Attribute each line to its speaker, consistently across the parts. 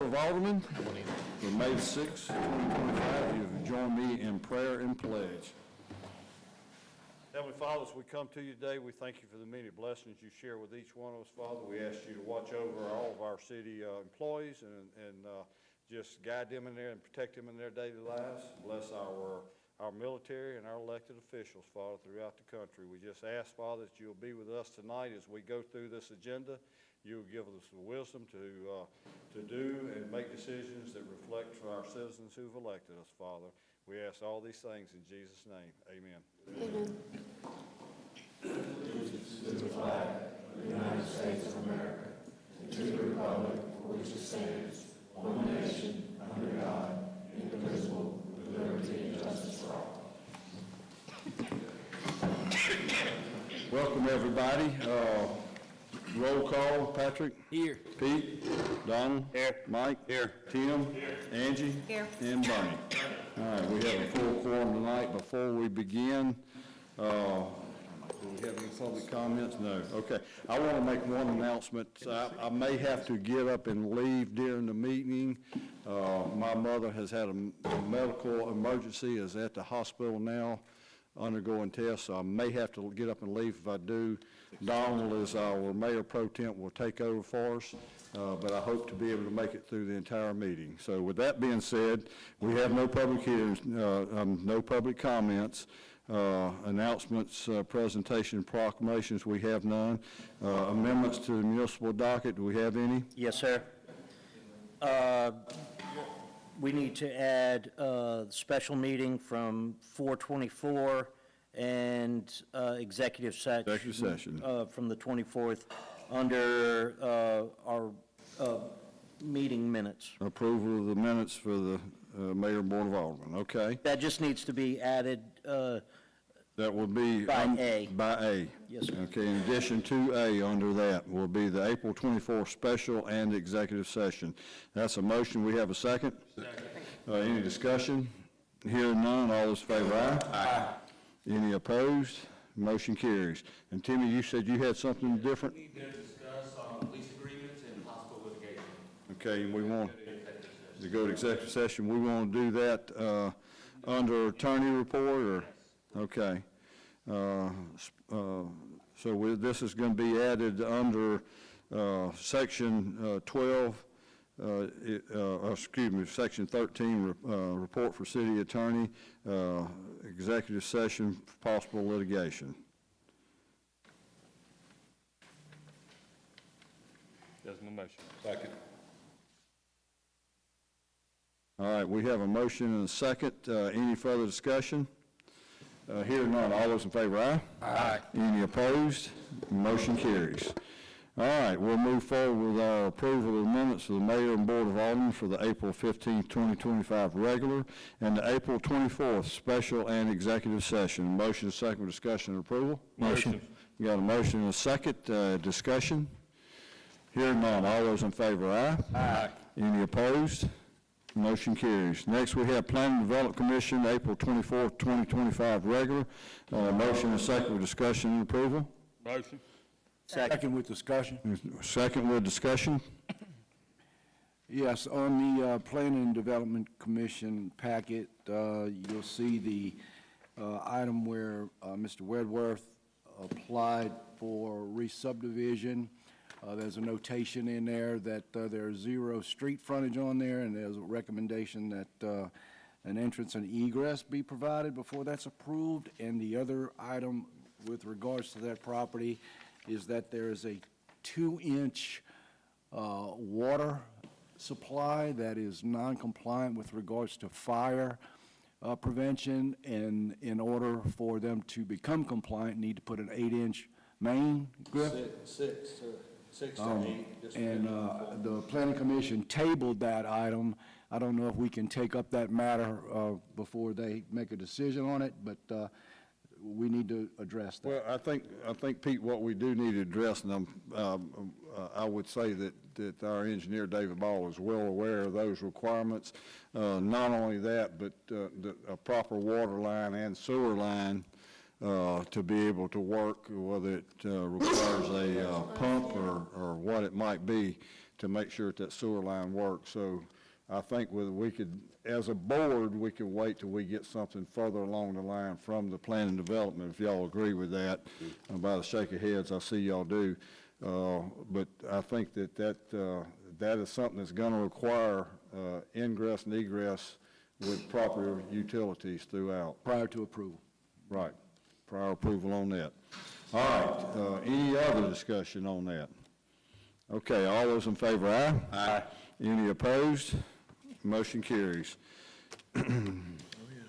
Speaker 1: of Aldermen for May 6, 2025. You've joined me in prayer and pledge.
Speaker 2: Heavenly Father, as we come to you today, we thank you for the many blessings you share with each one of us, Father. We ask you to watch over all of our city employees and just guide them in there and protect them in their daily lives. Bless our military and our elected officials, Father, throughout the country. We just ask, Father, that you'll be with us tonight as we go through this agenda. You'll give us the wisdom to do and make decisions that reflect for our citizens who've elected us, Father. We ask all these things in Jesus' name. Amen.
Speaker 3: Amen.
Speaker 4: Allegiance to the flag of the United States of America and to the republic for which it stands, one nation, under God, indivisible, with liberty and justice for all.
Speaker 1: Welcome, everybody. Roll call. Patrick?
Speaker 5: Here.
Speaker 1: Pete? Donald? Here. Mike? Here. Tim? Here. Angie?
Speaker 3: Here.
Speaker 1: And Bernie. All right, we have a full quorum tonight. Before we begin, do we have any public comments? No. Okay. I want to make one announcement. I may have to get up and leave during the meeting. My mother has had a medical emergency, is at the hospital now, undergoing tests, so I may have to get up and leave. If I do, Donald, is our mayor pro temp, will take over for us, but I hope to be able to make it through the entire meeting. So with that being said, we have no public hearings, no public comments, announcements, presentation, proclamations, we have none. Amendments to the municipal docket, do we have any?
Speaker 5: Yes, sir. We need to add special meeting from 4:24 and executive session.
Speaker 1: Executive session.
Speaker 5: From the 24th under our meeting minutes.
Speaker 1: Approval of the minutes for the Mayor and Board of Aldermen, okay.
Speaker 5: That just needs to be added.
Speaker 1: That will be
Speaker 5: By A.
Speaker 1: By A.
Speaker 5: Yes, sir.
Speaker 1: Okay, in addition to A, under that will be the April 24th special and executive session. That's a motion. We have a second? Second. Any discussion? Hearing none, all those in favor, aye? Aye. Any opposed? Motion carries. And Timmy, you said you had something different?
Speaker 6: We need to discuss lease agreements and hospital litigation.
Speaker 1: Okay, and we want to go to executive session. We want to do that under attorney report, or? Okay. So this is going to be added under section 12, excuse me, section 13, report for city attorney, executive session, possible litigation.
Speaker 6: There's no motion. Second.
Speaker 1: All right, we have a motion and a second. Any further discussion? Hearing none, all those in favor, aye? Aye. Any opposed? Motion carries. All right, we'll move forward with our approval of the minutes of the Mayor and Board of Aldermen for the April 15th, 2025 regular and the April 24th special and executive session. Motion, second, discussion, and approval?
Speaker 5: Motion.
Speaker 1: You got a motion and a second, discussion? Hearing none, all those in favor, aye? Aye. Any opposed? Motion carries. Next, we have Planning and Development Commission, April 24th, 2025 regular. Motion and second with discussion and approval.
Speaker 6: Motion.
Speaker 5: Second.
Speaker 4: with discussion.
Speaker 1: Second with discussion.
Speaker 4: Yes, on the Planning and Development Commission packet, you'll see the item where Mr. Wedworth applied for re-subdivision. There's a notation in there that there's zero street frontage on there, and there's a recommendation that an entrance and egress be provided before that's approved. And the other item with regards to that property is that there is a 2-inch water supply that is non-compliant with regards to fire prevention, and in order for them to become compliant, need to put an 8-inch main. Griff?
Speaker 2: Six to eight.
Speaker 4: And the Planning Commission tabled that item. I don't know if we can take up that matter before they make a decision on it, but we need to address that.
Speaker 1: Well, I think, Pete, what we do need to address, and I would say that our engineer, David Ball, is well aware of those requirements. Not only that, but a proper water line and sewer line to be able to work, whether it requires a pump or what it might be, to make sure that sewer line works. So I think we could, as a board, we could wait till we get something further along the line from the planning development, if y'all agree with that. And by the shake of heads, I see y'all do. But I think that is something that's gonna require ingress and egress with proper utilities throughout.
Speaker 4: Prior to approval.
Speaker 1: Right, prior approval on that. All right, any other discussion on that? Okay, all those in favor, aye? Aye. Any opposed? Motion carries.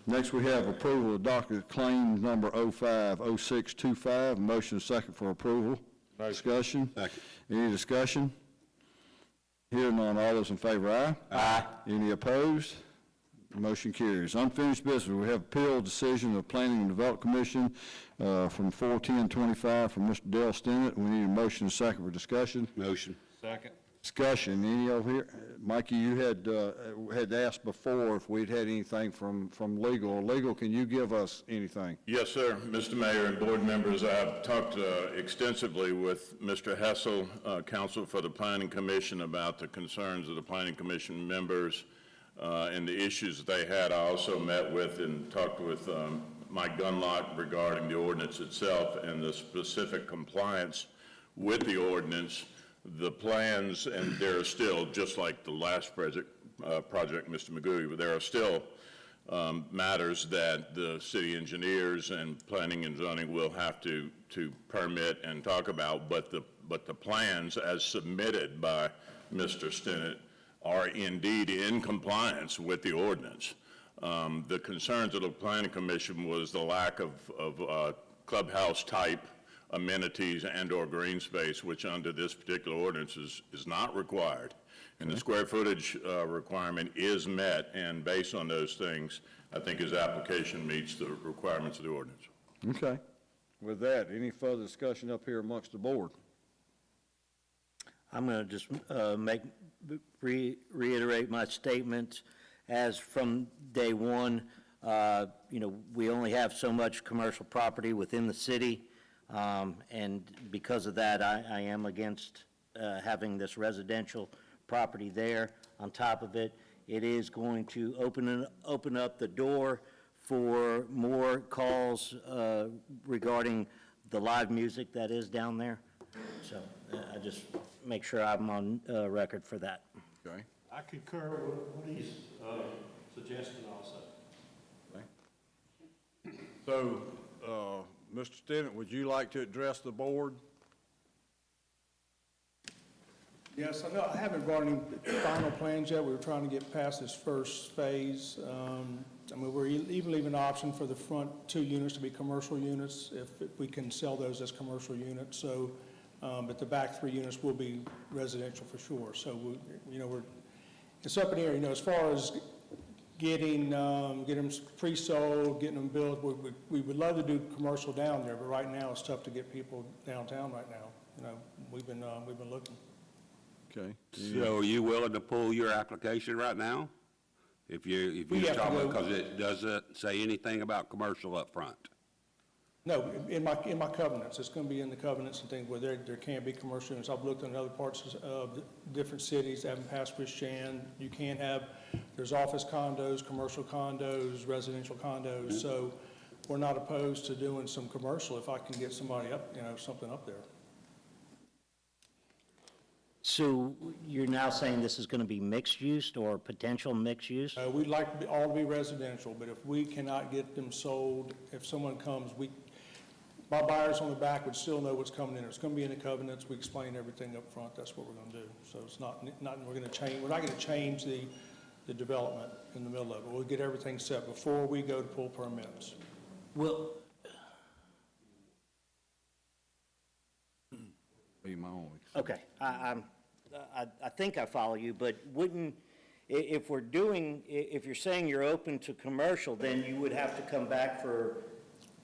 Speaker 1: Next, we have approval of docket claims number 050625. Motion second for approval. Discussion? Second. Any discussion? Hearing none, all those in favor, aye? Aye. Any opposed? Motion carries. Unfinished business, we have appeal decision of Planning and Development Commission from 4/10/25 from Mr. Dale Stennett. We need a motion and second for discussion.
Speaker 3: Motion.
Speaker 2: Second.
Speaker 1: Discussion, any over here? Mikey, you had asked before if we'd had anything from legal. Legal, can you give us anything?
Speaker 3: Yes, sir. Mr. Mayor and board members, I've talked extensively with Mr. Hessel, counsel for the Planning Commission, about the concerns of the Planning Commission members and the issues that they had. I also met with and talked with Mike Gunlock regarding the ordinance itself and the specific compliance with the ordinance. The plans, and there are still, just like the last project, Mr. Magoo, but there are still matters that the city engineers and planning and zoning will have to permit and talk about, but the plans as submitted by Mr. Stennett are indeed in compliance with the ordinance. The concerns of the Planning Commission was the lack of clubhouse-type amenities and/or green space, which under this particular ordinance is not required. And the square footage requirement is met, and based on those things, I think his application meets the requirements of the ordinance.
Speaker 1: Okay. With that, any further discussion up here amongst the board?
Speaker 5: I'm going to just reiterate my statement. As from day one, we only have so much commercial property within the city, and because of that, I am against having this residential property there. On top of it, it is going to open up the door for more calls regarding the live music that is down there. So I just make sure I'm on record for that.
Speaker 1: Okay.
Speaker 7: I concur with what he's suggesting also.
Speaker 1: Okay. So, Mr. Stennett, would you like to address the board?
Speaker 8: Yes, I know I haven't brought any final plans yet. We were trying to get past this first phase. We're even leaving an option for the front 2 units to be commercial units if we can sell those as commercial units. So, but the back 3 units will be residential for sure. So, it's up in the air. As far as getting them pre-sold, getting them built, we would love to do commercial down there, but right now it's tough to get people downtown right now. We've been looking.
Speaker 1: Okay.
Speaker 9: So are you willing to pull your application right now? If you're talking, because it doesn't say anything about commercial up front?
Speaker 8: No, in my covenants, it's going to be in the covenants and things where there can't be commercial units. I've looked in other parts of different cities that haven't passed Christian. You can't have, there's office condos, commercial condos, residential condos. So we're not opposed to doing some commercial if I can get somebody up, something up there.
Speaker 5: So you're now saying this is going to be mixed use or potential mixed use?
Speaker 8: We'd like all to be residential, but if we cannot get them sold, if someone comes, my buyers on the back would still know what's coming in. It's going to be in the covenants. We explain everything up front. That's what we're going to do. So it's not we're going to change. We're not going to change the development in the middle of it. We'll get everything set before we go to pull permits.
Speaker 5: Well,
Speaker 1: Be my only.
Speaker 5: okay, I think I follow you, but if you're saying you're open to commercial, then you would have to come back for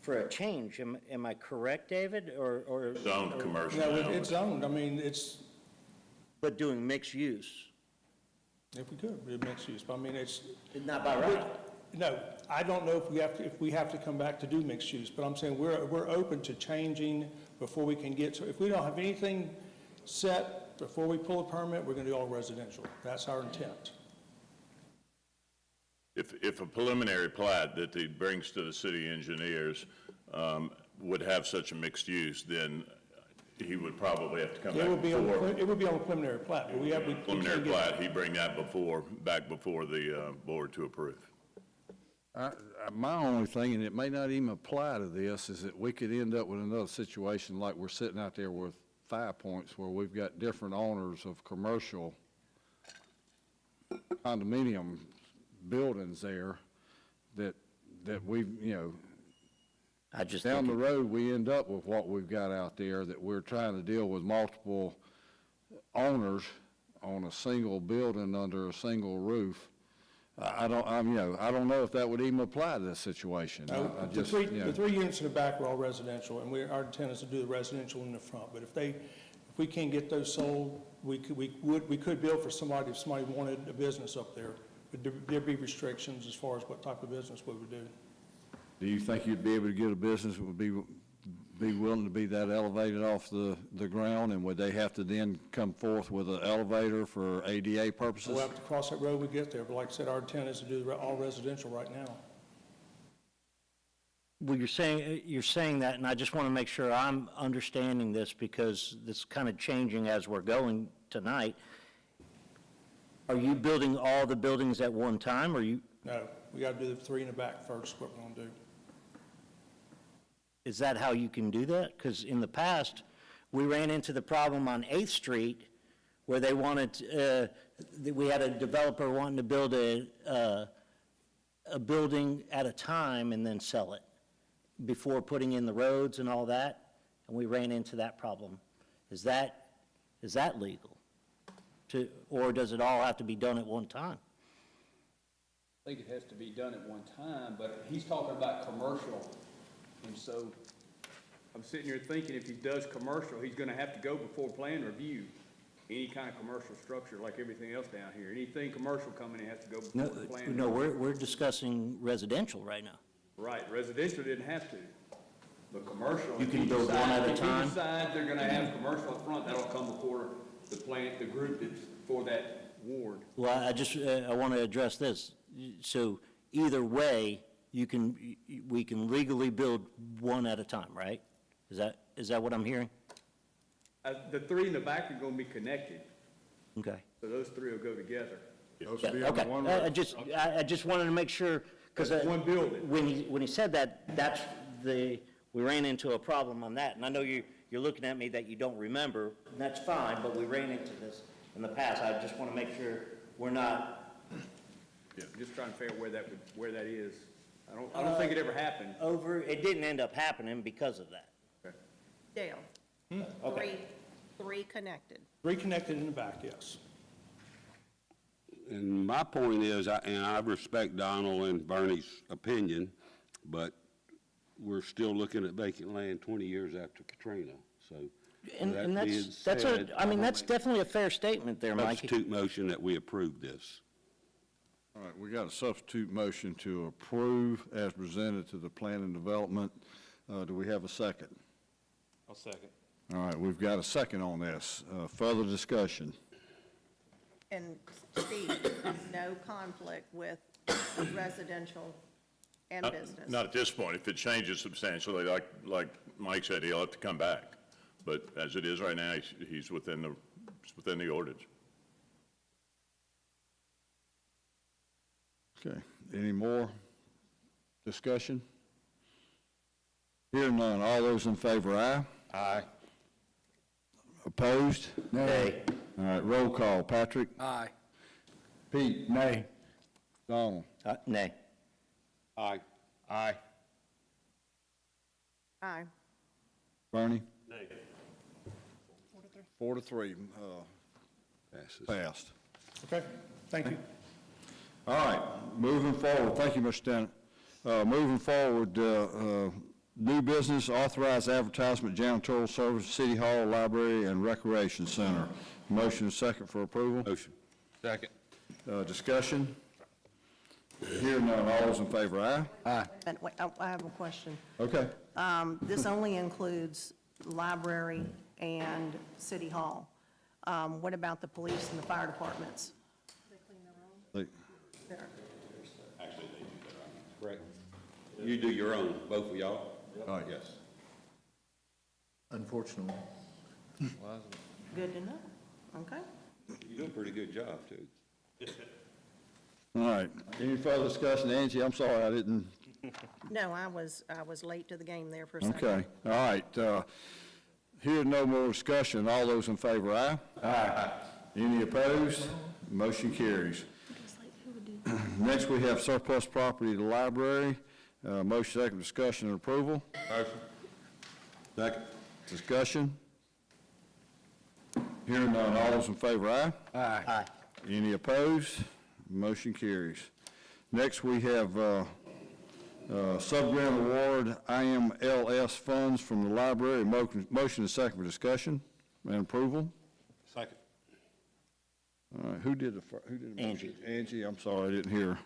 Speaker 5: a change. Am I correct, David, or?
Speaker 3: Zoned commercial
Speaker 8: No,
Speaker 3: now.
Speaker 8: it's zoned. it's.
Speaker 5: But doing mixed use?
Speaker 8: If we could, it'd mixed use, but it's.
Speaker 5: Not by right?
Speaker 8: No, I don't know if we have to come back to do mixed use, but I'm saying we're open to changing before we can get, so if we don't have anything set Before we pull a permit, we're going to do all residential. That's our intent.
Speaker 3: If a preliminary plat that he brings to the city engineers would have such a mixed use, then he would probably have to come back
Speaker 8: It would be on,
Speaker 3: before.
Speaker 8: it would be on a preliminary plat, but we have. we
Speaker 3: Preliminary
Speaker 8: can't get-
Speaker 3: plat, he'd bring that back before the board to approve.
Speaker 1: My only thing, and it may not even apply to this, is that we could end up with another situation like we're sitting out there with 5 Points, where we've got different owners of commercial condominium buildings there that we,
Speaker 5: I just
Speaker 1: down
Speaker 5: think
Speaker 1: the road, we end up with what we've got out there, that we're trying to deal with multiple owners on a single building under a single roof. I don't know if that would even apply to this situation. I
Speaker 8: The
Speaker 1: just,
Speaker 8: three units in the back are all residential, and our intent is to do the residential in the front. But if we can't get those sold, we could build for somebody if somebody wanted a business up there. But there'd be restrictions as far as what type of business we would do.
Speaker 1: do you think you'd be able to get a business that would be willing to be that elevated off the ground? And would they have to then come forth with an elevator for ADA purposes?
Speaker 8: We'll have to cross that road when we get there. But like I said, our intent is to do all residential right now.
Speaker 5: Well, you're saying that, and I just want to make sure I'm understanding this, because this is kind of changing as we're going tonight. Are you building all the buildings at one time, or
Speaker 8: No, we got to do the three in the back first, what we're going to do.
Speaker 5: is that how you can do that? Because in the past, we ran into the problem on 8th Street where they wanted, we had a developer wanting to build a building at a time and then sell it before putting in the roads and all that, and we ran into that problem. Is that legal? Or does it all have to be done at one time?
Speaker 10: I think it has to be done at one time, but he's talking about commercial. And so I'm sitting here thinking if he does commercial, he's gonna have to go before plan review. Any kind of commercial structure, like everything else down here. Anything commercial coming in has to go before the plan.
Speaker 5: No, we're discussing residential right now.
Speaker 10: Right, residential didn't have to, but commercial.
Speaker 5: You can
Speaker 10: if he
Speaker 5: build one at a
Speaker 10: decides-
Speaker 5: time?
Speaker 10: If he decides they're gonna have commercial up front, that'll come before the group that's for that ward.
Speaker 5: Well, I want to address this. So either way, we can legally build one at a time, right? Is that what I'm hearing?
Speaker 10: The three in the back are gonna be connected,
Speaker 5: Okay.
Speaker 10: so those three will go together.
Speaker 1: Those
Speaker 5: Yeah,
Speaker 1: would be on
Speaker 5: okay.
Speaker 1: one
Speaker 5: I
Speaker 1: road.
Speaker 5: just wanted to make sure, because
Speaker 10: That's one building.
Speaker 5: when he said that, we ran into a problem on that. And I know you're looking at me that you don't remember, and that's fine, but we ran into this in the past. I just want to make sure we're not.
Speaker 10: I'm just trying to figure out where that is. I don't think it ever happened.
Speaker 5: It didn't end up happening because of that.
Speaker 11: Dale?
Speaker 5: Okay.
Speaker 11: Three connected.
Speaker 8: Three connected in the back, yes.
Speaker 9: And my point is, and I respect Donald and Bernie's opinion, but we're still looking at vacant land 20 years after Katrina, so.
Speaker 5: And
Speaker 9: that being
Speaker 5: that's
Speaker 9: said,
Speaker 5: that's definitely a fair statement there, Mike.
Speaker 9: Substitute motion that we approve this.
Speaker 1: All right, we got a substitute motion to approve as presented to the Plan and Development. Do we have a second?
Speaker 7: I'll second.
Speaker 1: All right, we've got a second on this. Further discussion?
Speaker 11: And Steve, no conflict with residential and business?
Speaker 3: Not at this point. If it changes substantially, like Mike said, he'll have to come back. But as it is right now, he's within the ordinance.
Speaker 1: Okay, any more discussion? Hearing none, all those in favor, aye?
Speaker 7: Aye.
Speaker 1: Opposed?
Speaker 5: Nay.
Speaker 1: All right, roll call. Patrick?
Speaker 4: Aye.
Speaker 1: Pete?
Speaker 4: Nay.
Speaker 1: Donald?
Speaker 5: Nay.
Speaker 9: Aye.
Speaker 7: Aye.
Speaker 11: Aye.
Speaker 1: Bernie?
Speaker 7: Nay.
Speaker 1: 4-3,
Speaker 9: Passes.
Speaker 1: passed.
Speaker 8: Okay, thank you.
Speaker 1: All right, moving forward, thank you, Mr. Tennant. Moving forward, new business, authorized advertisement, janitorial service, City Hall, Library, and Recreation Center. Motion is second for approval.
Speaker 9: Motion.
Speaker 7: Second.
Speaker 1: Discussion? Hearing none, all those in favor, aye?
Speaker 4: Aye.
Speaker 11: And wait, I have a question.
Speaker 1: Okay.
Speaker 11: This only includes library and city hall. What about the police and the fire departments?
Speaker 1: They-
Speaker 11: There.
Speaker 9: Actually, they do their own. Correct. You do your own, both of y'all? All right. Yes.
Speaker 6: Unfortunately.
Speaker 11: Good to know. Okay.
Speaker 9: You do a pretty good job, too.
Speaker 1: All right, any further discussion? Angie, I'm sorry, I didn't,
Speaker 11: No, I was late to the game there for a second.
Speaker 1: okay, all right. Here, no more discussion. All those in favor, aye? Aye. Any opposed? Motion carries. Next, we have surplus property to the library. Motion, second, discussion and approval.
Speaker 9: Motion. Second.
Speaker 1: Discussion? Hearing none, all those in favor, aye?
Speaker 5: Aye.
Speaker 1: Any opposed? Motion carries. Next, we have sub-grant award IMLS funds from the library. Motion is second for discussion and approval.
Speaker 9: Second.
Speaker 1: All right, who did the motion?
Speaker 5: Angie.
Speaker 1: Angie, I'm sorry, I didn't hear.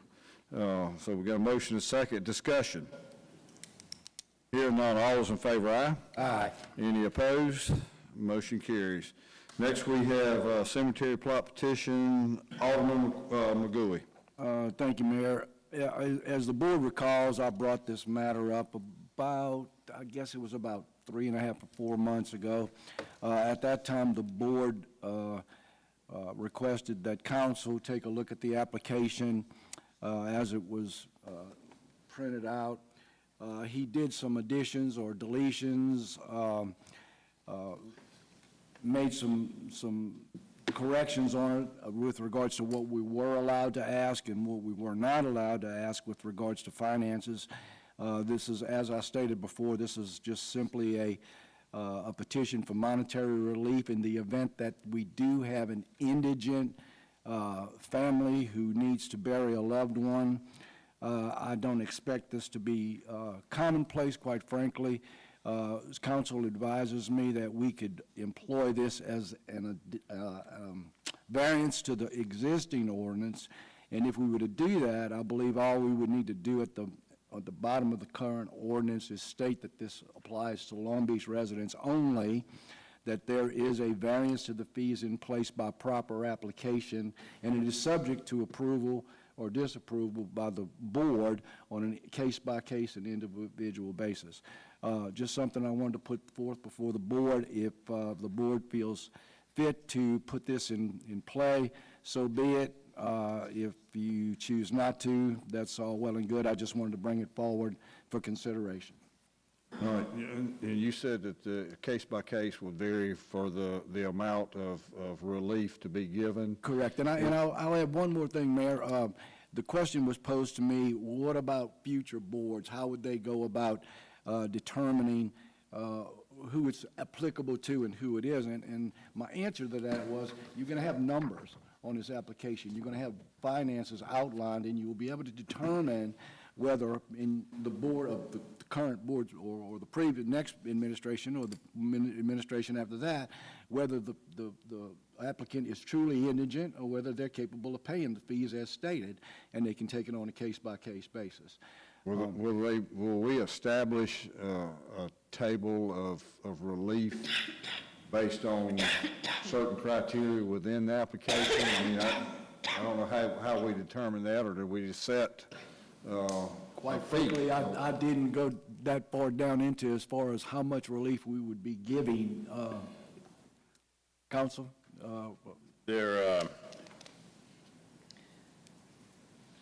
Speaker 1: So we got a motion and second. Discussion. Hearing none, all those in favor, aye?
Speaker 5: Aye.
Speaker 1: Any opposed? Motion carries. Next, we have cemetery plot petition, Alderman McGoey.
Speaker 4: Thank you, Mayor. Yeah, as the board recalls, I brought this matter up about, I guess it was about 3.5 or 4 months ago. At that time, the board requested that council take a look at the application as it was printed out. He did some additions or deletions, made some corrections on it with regards to what we were allowed to ask and what we were not allowed to ask with regards to finances. This is, as I stated before, this is just simply a petition for monetary relief in the event that we do have an indigent family who needs to bury a loved one. I don't expect this to be commonplace, quite frankly. Council advises me that we could employ this as an variance to the existing ordinance, and if we were to do that, I believe all we would need to do at the bottom of the current ordinance is state that this applies to Long Beach residents only, that there is a variance to the fees in place by proper application, and it is subject to approval or disapproval by the board on a case-by-case and individual basis. Just something I wanted to put forth before the board. If the board feels fit to put this in play, so be it. If you choose not to, that's all well and good. I just wanted to bring it forward for consideration.
Speaker 1: All right, and you said that the case-by-case would vary for the amount of relief to be given?
Speaker 4: Correct, and I'll add one more thing, Mayor. The question was posed to me, what about future boards? How would they go about determining who it's applicable to and who it isn't? And my answer to that was, you're going to have numbers on this application. You're going to have finances outlined, and you will be able to determine whether in the board of the current boards or the previous next administration or the administration after that, whether the applicant is truly indigent or whether they're capable of paying the fees as stated, and they can take it on a case-by-case basis.
Speaker 1: Will we establish a table of relief based on certain criteria within the application? I mean, I don't know how we determine that, or do we just set
Speaker 4: Quite frankly, I didn't go that far down into as far as how much relief we would be giving, council.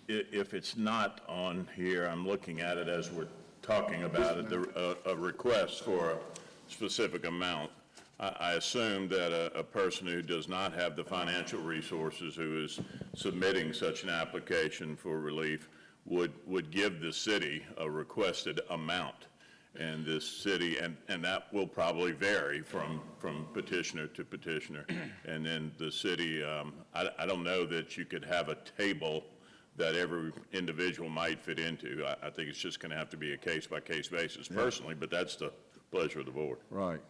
Speaker 3: If it's not on here, I'm looking at it as we're talking about it, a request for a specific amount. I assume that a person who does not have the financial resources, who is submitting such an application for relief, would give the city a requested amount. And this city, and that will probably vary from petitioner to petitioner. And then the city, I don't know that you could have a table that every individual might fit into. I think it's just going to have to be a case-by-case basis personally, but that's the pleasure of the board.
Speaker 1: Right.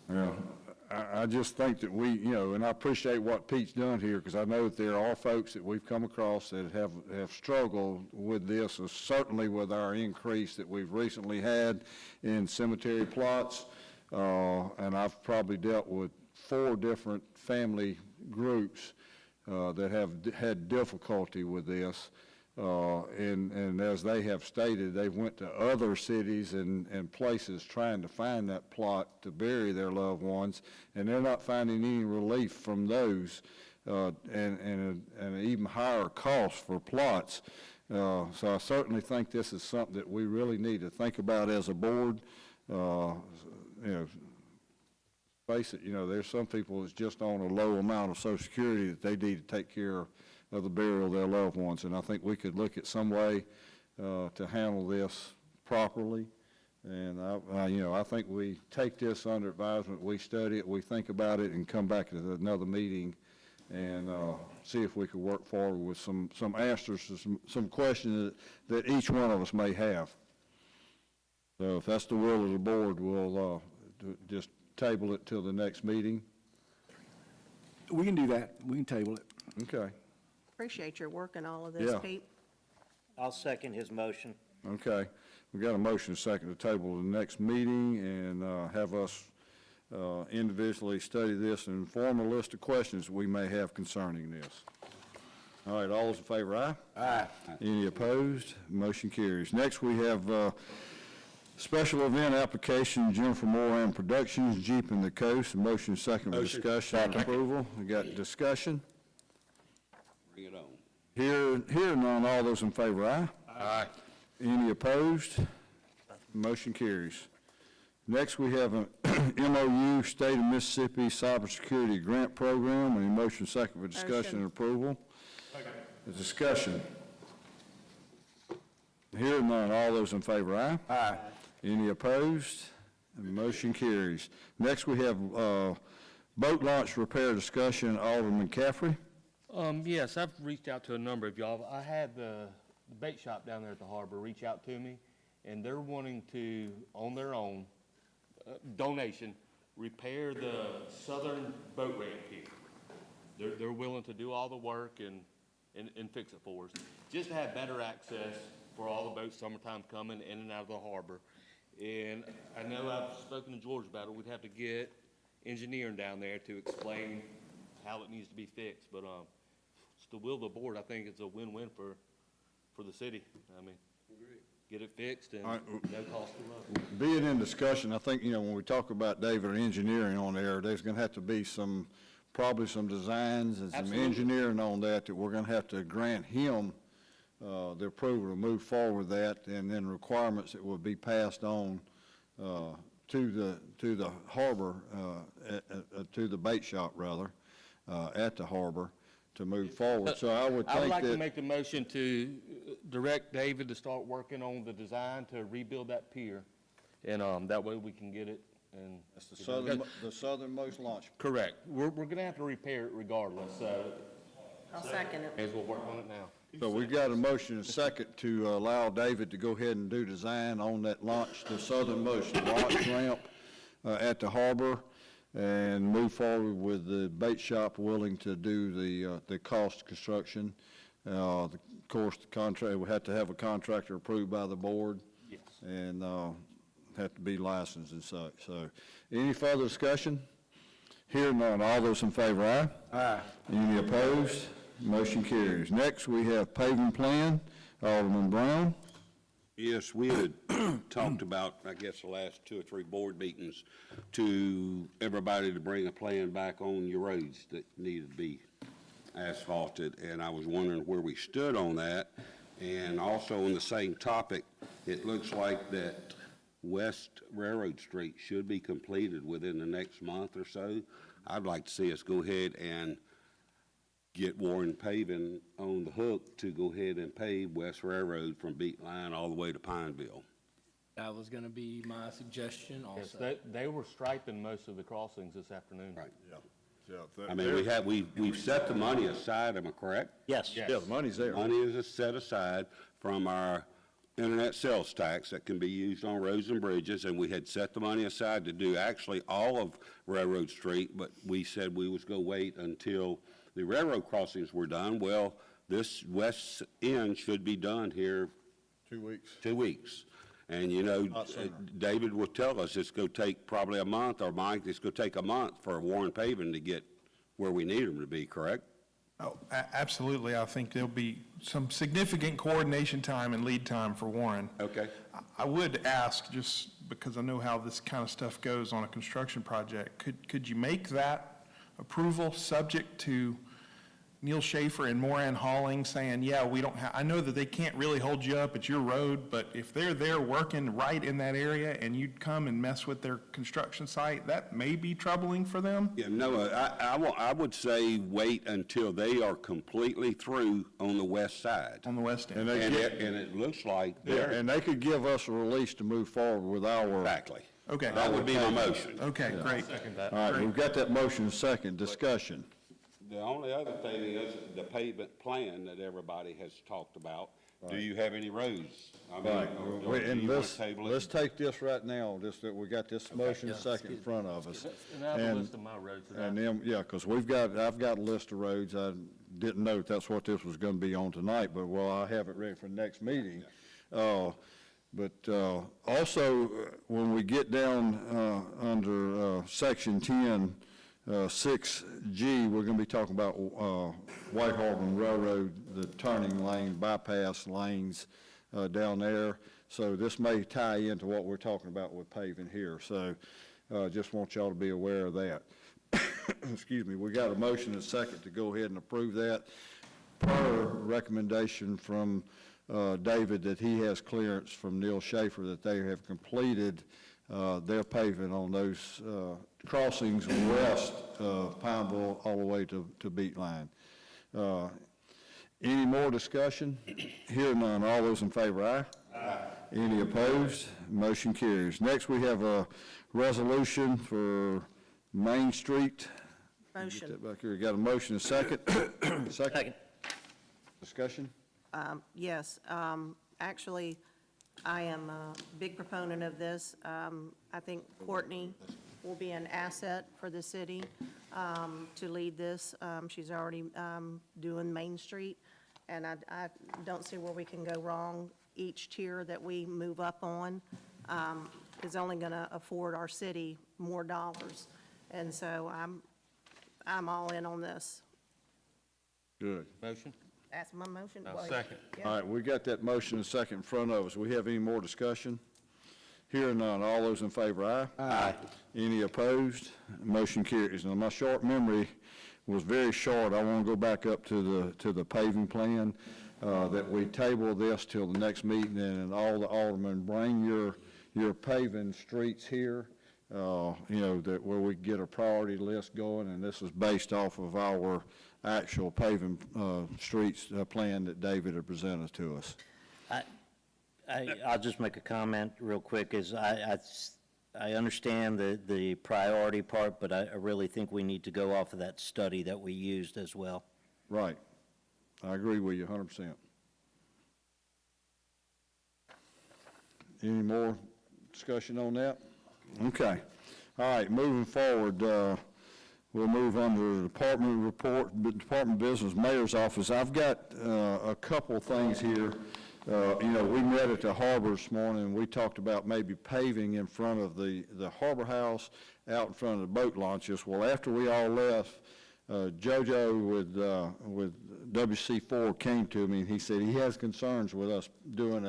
Speaker 1: Well, I just think that we, and I appreciate what Pete's done here, because I know that there are folks that we've come across that have struggled with this, certainly with our increase that we've recently had in cemetery plots. And I've probably dealt with 4 different family groups that have had difficulty with this. And as they have stated, they went to other cities and places trying to find that plot to bury their loved ones, and they're not finding any relief from those, and an even higher cost for plots. So I certainly think this is something that we really need to think about as a board. Face it, there's some people that's just on a low amount of Social Security that they need to take care of the burial of their loved ones, and I think we could look at some way to handle this properly. And I think we take this under advisement, we study it, we think about it, and come back at another meeting and see if we could work forward with some answers to some questions that each one of us may have. So if that's the will of the board, we'll just table it till the next meeting.
Speaker 4: We can do that. We can table it.
Speaker 1: Okay,
Speaker 11: Appreciate your work and all of this,
Speaker 1: Yeah.
Speaker 11: Pete.
Speaker 5: I'll second his motion.
Speaker 1: okay. We got a motion second to table the next meeting and have us individually study this and form a list of questions we may have concerning this. All right, all those in favor, aye? Aye. Any opposed? Motion carries. Next, we have special event application, Jennifer Moran Productions, Jeep in the Coast. Motion second for discussion and approval. We got discussion.
Speaker 9: Bring it on.
Speaker 1: Here none, all those in favor, aye? Aye. Any opposed? Motion carries. Next, we have an MOU State of Mississippi Cybersecurity Grant Program. Any motion second for discussion and approval? The discussion. Here none, all those in favor, aye? Aye. Any opposed? Motion carries. Next, we have boat launch repair discussion, Alderman Caffrey.
Speaker 7: Yes, I've reached out to a number of y'all. I had the bait shop down there at the harbor reach out to me, and they're wanting to, on their own, donation, repair the southern boat ramp here. They're willing to do all the work and fix it for us, just to have better access for all the boats summertime coming in and out of the harbor. And I know I've spoken to George about it. We'd have to get engineering down there to explain how it needs to be fixed, but it's the will of the board. I think it's a win-win for the city. I mean, get it fixed and
Speaker 1: All right.
Speaker 7: no cost to us.
Speaker 1: Be it in discussion, I think, when we talk about David engineering on there, there's going to have to be probably some designs and some
Speaker 7: Absolutely.
Speaker 1: engineering on that we're going to have to grant him the approval to move forward with that, and then requirements that will be passed on to the harbor, to the bait shop, rather, at the harbor to move forward. So I would
Speaker 7: I would
Speaker 1: think
Speaker 7: like to
Speaker 1: that,
Speaker 7: make the motion to direct David to start working on the design to rebuild that pier, and that way we can get it and.
Speaker 1: that's the southernmost launch.
Speaker 7: Correct. We're gonna have to repair it regardless, so
Speaker 11: I'll second it.
Speaker 7: may as well work on it now.
Speaker 1: So we've got a motion and a second to allow David to go ahead and do design on that launch, the southernmost launch ramp at the harbor, and move forward with the bait shop willing to do the cost construction. Of course, the contract, we have to have a contractor approved by the board.
Speaker 7: Yes.
Speaker 1: And have to be licensed and such. So any further discussion? Hearing none, all those in favor, aye? Aye. Any opposed? Motion carries. Next, we have paving plan, Alderman Brown.
Speaker 9: Yes, we had talked about, I guess, the last 2 or 3 board meetings to everybody to bring a plan back on your roads that needed to be asphalted, and I was wondering where we stood on that. And also on the same topic, it looks like that West Railroad Street should be completed within the next month or so. I'd like to see us go ahead and get Warren Paving on the hook to go ahead and pave West Railroad from Beat Line all the way to Pineville.
Speaker 6: That was gonna be my suggestion
Speaker 7: Yes,
Speaker 6: also.
Speaker 7: they were striping most of the crossings this afternoon.
Speaker 9: Right.
Speaker 1: Yeah.
Speaker 9: I mean, we've set the money aside, am I correct?
Speaker 5: Yes.
Speaker 7: Yes.
Speaker 1: Yeah, the money's there.
Speaker 9: Money is set aside from our internet sales tax that can be used on roads and bridges, and we had set the money aside to do actually all of Railroad Street, but we said we was gonna wait until the railroad crossings were done. Well, this west end should be done here
Speaker 1: 2 weeks.
Speaker 9: 2 weeks. And, David will tell us it's going to take probably a month, or Mike, it's going to take a month for Warren Paving to get where we need them to be, correct?
Speaker 12: Oh, absolutely. I think there'll be some significant coordination time and lead time for Warren.
Speaker 9: Okay.
Speaker 12: I would ask, just because I know how this kind of stuff goes on a construction project, could you make that approval subject to Neil Schaefer and Moran Hauling saying, yeah, we don't have, I know that they can't really hold you up, it's your road, but if they're there working right in that area and you'd come and mess with their construction site, that may be troubling for them?
Speaker 9: Yeah, no, I would say wait until they are completely through on the west side.
Speaker 12: On the west end.
Speaker 9: And it looks like
Speaker 1: Yeah,
Speaker 9: they're.
Speaker 1: and they could give us a release to move forward with our.
Speaker 9: Exactly.
Speaker 12: Okay.
Speaker 9: That would be my motion.
Speaker 12: Okay, great.
Speaker 1: All right, we've got that motion second, discussion.
Speaker 9: The only other thing is the pavement plan that everybody has talked about. Do you have any roads? I mean, or do
Speaker 1: And
Speaker 9: you want to table it?
Speaker 1: let's take this right now, just that we got this motion second in front of us.
Speaker 7: And I have a list of my roads that
Speaker 1: And then, yeah, because I've got a list of roads. I didn't know that's what this was going to be on tonight, but, well, I have it ready for the next meeting. But also, when we get down under Section 10, 6G, we're going to be talking about White Harbor Railroad, the turning lane, bypass lanes down there. So this may tie into what we're talking about with paving here. So just want y'all to be aware of that. Excuse me. We got a motion and a second to go ahead and approve that per recommendation from David that he has clearance from Neil Schaefer that they have completed their paving on those crossings west of Pineville all the way to Beat Line. Any more discussion? Hear none. All those in favor, aye? Aye. Any opposed? Motion carries. Next, we have a resolution for Main Street.
Speaker 11: Motion.
Speaker 1: Get that back here. Got a motion and a second. Second. Discussion?
Speaker 11: Yes, actually, I am a big proponent of this. I think Courtney will be an asset for the city to lead this. She's already doing Main Street, and I don't see where we can go wrong. Each tier that we move up on is only going to afford our city more dollars, and so I'm all in on this.
Speaker 1: Good.
Speaker 7: Motion?
Speaker 11: That's my motion.
Speaker 7: I'll
Speaker 11: Well,
Speaker 7: second.
Speaker 11: yeah.
Speaker 1: All right, we got that motion and second in front of us. We have any more discussion? Hearing none. All those in favor, aye? Aye. Any opposed? Motion carries. Now, my short memory was very short. I want to go back up to the paving plan, that we table this till the next meeting, and all the aldermen bring your paving streets here, that where we get a priority list going, and this is based off of our actual paving streets plan that David had presented to us.
Speaker 5: I'll just make a comment real quick, is I understand the priority part, but I really think we need to go off of that study that we used as well.
Speaker 1: Right. I agree with you 100%. Any more discussion on that? Okay. All right, moving forward, we'll move under the department report, Department of Business, Mayor's Office. I've got a couple things here. We met at the harbor this morning, and we talked about maybe paving in front of the harbor house, out in front of the boat launches. Well, after we all left, JoJo with WC4 came to me, and he said he has concerns with us doing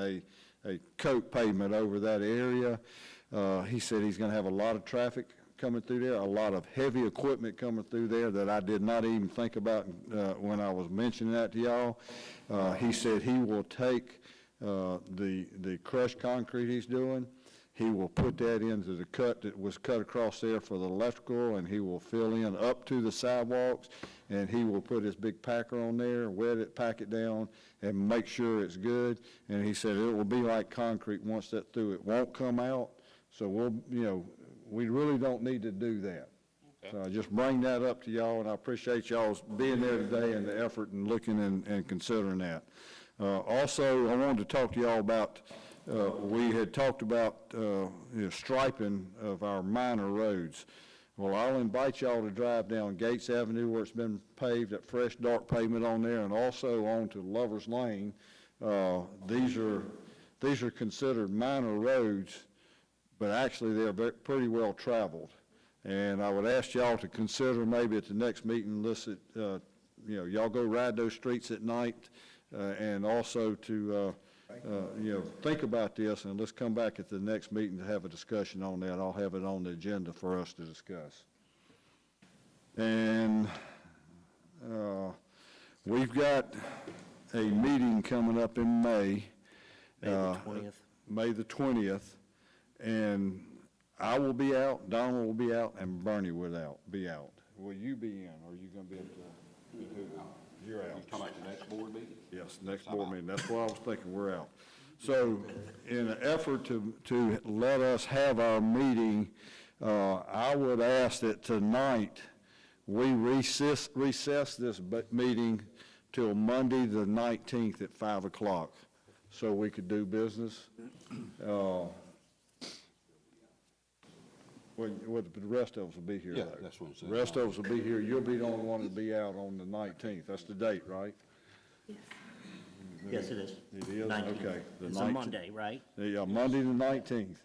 Speaker 1: a coat pavement over that area. He said he's going to have a lot of traffic coming through there, a lot of heavy equipment coming through there that I did not even think about when I was mentioning that to y'all. He said he will take the crushed concrete he's doing, he will put that into the cut that was cut across there for the electrical, and he will fill in up to the sidewalks, and he will put his big packer on there, wet it, pack it down, and make sure it's good. And he said it will be like concrete once that's through. It won't come out, so we really don't need to do that. Okay. So I just bring that up to y'all, and I appreciate y'all's being there today and the effort and looking and considering that. Also, I wanted to talk to y'all about, we had talked about striping of our minor roads. Well, I'll invite y'all to drive down Gates Avenue where it's been paved, that fresh dark pavement on there, and also on to Lover's Lane. These are these are considered minor roads, but actually they're pretty well traveled. And I would ask y'all to consider maybe at the next meeting, y'all go ride those streets at night, and also to, think about this, and let's come back at the next meeting to have a discussion on that. I'll have it on the agenda for us to discuss. And we've got a meeting coming up in May.
Speaker 5: May the 20th.
Speaker 1: May the 20th, and I will be out, Donald will be out, and Bernie will be out. Will you be in, or are you going to be at the, you're out?
Speaker 9: You talking about the next board meeting?
Speaker 1: Yes, next board meeting, that's what I was thinking, we're out. So, in an effort to let us have our meeting, I would ask that tonight, we recess this meeting till Monday, the 19th at 5 o'clock, so we could do business. Well, the rest of us will be here,
Speaker 9: Yeah,
Speaker 1: though.
Speaker 9: that's what I'm saying.
Speaker 1: The rest of us will be here. You'll be the only one to be out on the 19th. That's the date, right?
Speaker 5: Yes, it is.
Speaker 1: It is?
Speaker 5: 19th.
Speaker 1: Okay. The
Speaker 5: It's a
Speaker 1: 19th.
Speaker 5: Monday, right?
Speaker 1: Yeah, Monday the 19th.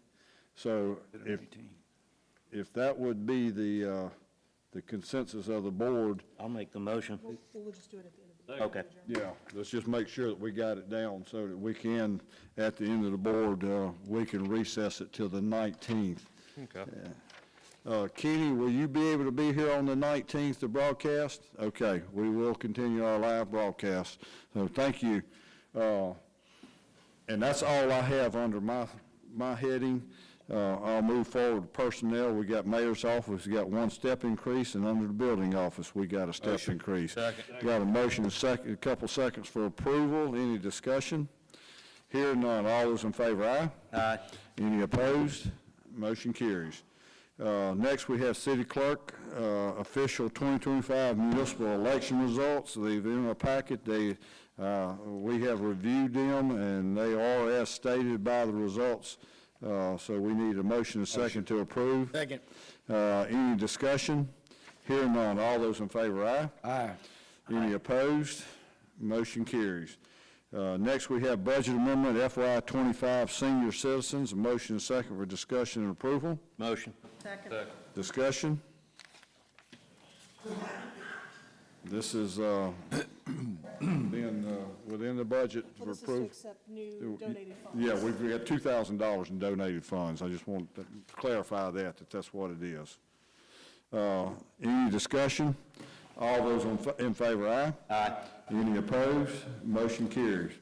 Speaker 1: So if that would be the consensus of the board,
Speaker 5: I'll make the motion.
Speaker 11: We'll just do it at the end of the.
Speaker 5: Okay.
Speaker 1: yeah, let's just make sure that we got it down so that we can, at the end of the board, we can recess it till the 19th.
Speaker 7: Okay.
Speaker 1: Kenny, will you be able to be here on the 19th to broadcast? Okay, we will continue our live broadcast. So thank you. And that's all I have under my heading. I'll move forward to personnel. We got mayor's office, we got one step increase, and under the building office, we got a step increase.
Speaker 7: Second.
Speaker 1: Got a motion, a couple seconds for approval. Any discussion? Hearing none. All those in favor, aye?
Speaker 5: Aye.
Speaker 1: Any opposed? Motion carries. Next, we have city clerk, official 2025 municipal election results. They've in our packet. We have reviewed them, and they are as stated by the results. So we need a motion and a second to approve.
Speaker 4: Second.
Speaker 1: Any discussion? Hearing none. All those in favor, aye?
Speaker 4: Aye.
Speaker 1: Any opposed? Motion carries. Next, we have budget amendment FY '25 senior citizens. A motion and second for discussion and approval.
Speaker 5: Motion.
Speaker 11: Second.
Speaker 1: Discussion? This is within the budget for approval.
Speaker 11: accept new donated funds.
Speaker 1: Yeah, we've got $2,000 in donated funds. I just want to clarify that that's what it is. Any discussion? All those in favor, aye?
Speaker 5: Aye.
Speaker 1: Any opposed? Motion carries.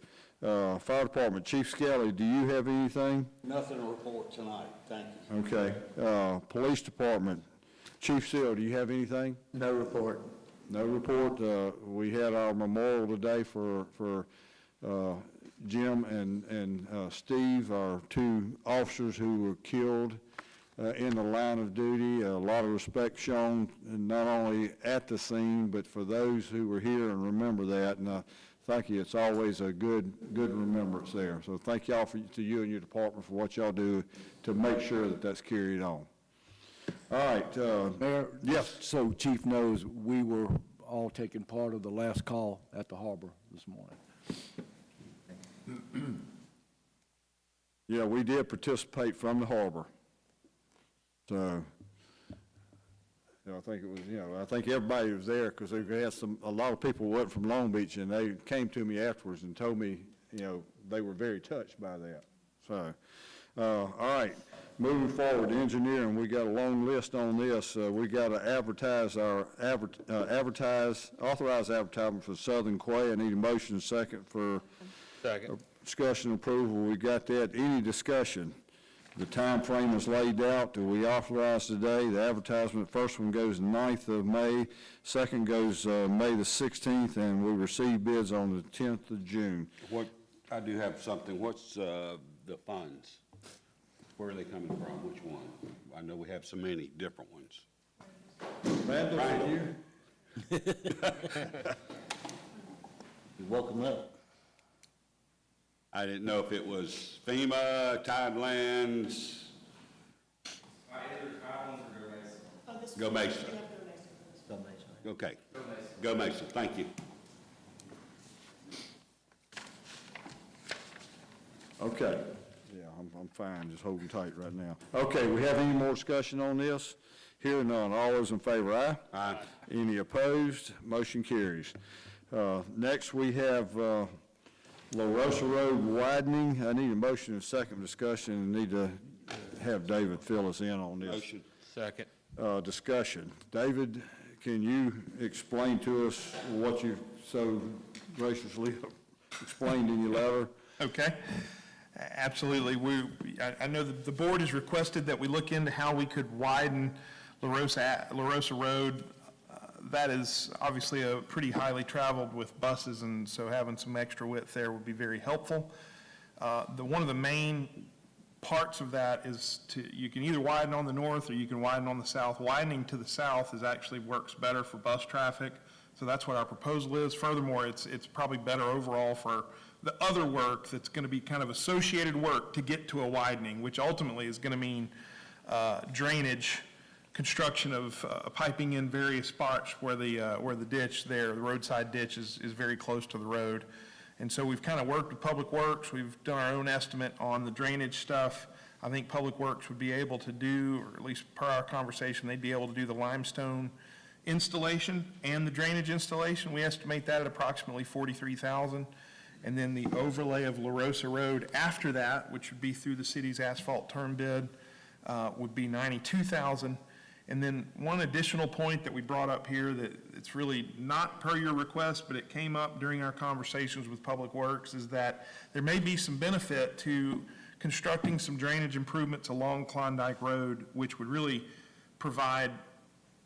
Speaker 1: Fire Department, Chief Skelly, do you have anything?
Speaker 9: Nothing to report tonight, thank you.
Speaker 1: Okay. Police Department, Chief Seal, do you have anything?
Speaker 5: No report.
Speaker 1: No report. We had our memorial today for Jim and Steve, our two officers who were killed in the line of duty. A lot of respect shown, not only at the scene, but for those who were here and remember that. And thank you. It's always a good remembrance there. So thank y'all to you and your department for what y'all do to make sure that that's carried on. All right.
Speaker 4: Mayor?
Speaker 1: Yes.
Speaker 4: So Chief knows, we were all taking part of the last call at the harbor this morning.
Speaker 1: Yeah, we did participate from the harbor. So, I think it was, I think everybody was there because they had a lot of people went from Long Beach, and they came to me afterwards and told me, they were very touched by that. So, all right, moving forward, engineering, we got a long list on this. We got to authorize advertisement for Southern Quay. I need a motion second for
Speaker 7: Second.
Speaker 1: discussion approval. We got that. Any discussion? The time frame is laid out. We authorize today. The advertisement, first one goes 9th of May, second goes May the 16th, and we receive bids on the 10th of June.
Speaker 9: I do have something, what's the funds? Where are they coming from, which one? I know we have so many different ones.
Speaker 1: Randall, can you?
Speaker 5: You're welcome up.
Speaker 9: I didn't know if it was FEMA, Tidelands. Go Mesa. Okay. Go Mesa, thank you.
Speaker 1: Okay. Yeah, I'm fine, just holding tight right now. Okay, we have any more discussion on this? Hearing none, all those in favor, aye?
Speaker 9: Aye.
Speaker 1: Any opposed? Motion carries. Next, we have La Rosa Road widening. I need a motion and second discussion, and need to have David fill us in on this.
Speaker 9: Motion.
Speaker 7: Second.
Speaker 1: Discussion. David, can you explain to us what you so graciously explained in your letter?
Speaker 12: Okay, absolutely. I know that the board has requested that we look into how we could widen La Rosa Road. That is obviously a pretty highly traveled with buses, and so having some extra width there would be very helpful. One of the main parts of that is you can either widen on the north or you can widen on the south. Widening to the south actually works better for bus traffic, so that's what our proposal is. Furthermore, it's probably better overall for the other work that's going to be kind of associated work to get to a widening, which ultimately is going to mean drainage, construction of piping in various spots where the ditch there, the roadside ditch is very close to the road. And so we've kind of worked with Public Works. We've done our own estimate on the drainage stuff. I think Public Works would be able to do, or at least per our conversation, they'd be able to do the limestone installation and the drainage installation. We estimate that at approximately $43,000. And then the overlay of La Rosa Road after that, which would be through the city's asphalt term bid, would be $92,000. And then one additional point that we brought up here that it's really not per your request, but it came up during our conversations with Public Works, is that there may be some benefit to constructing some drainage improvements along Klondike Road, which would really provide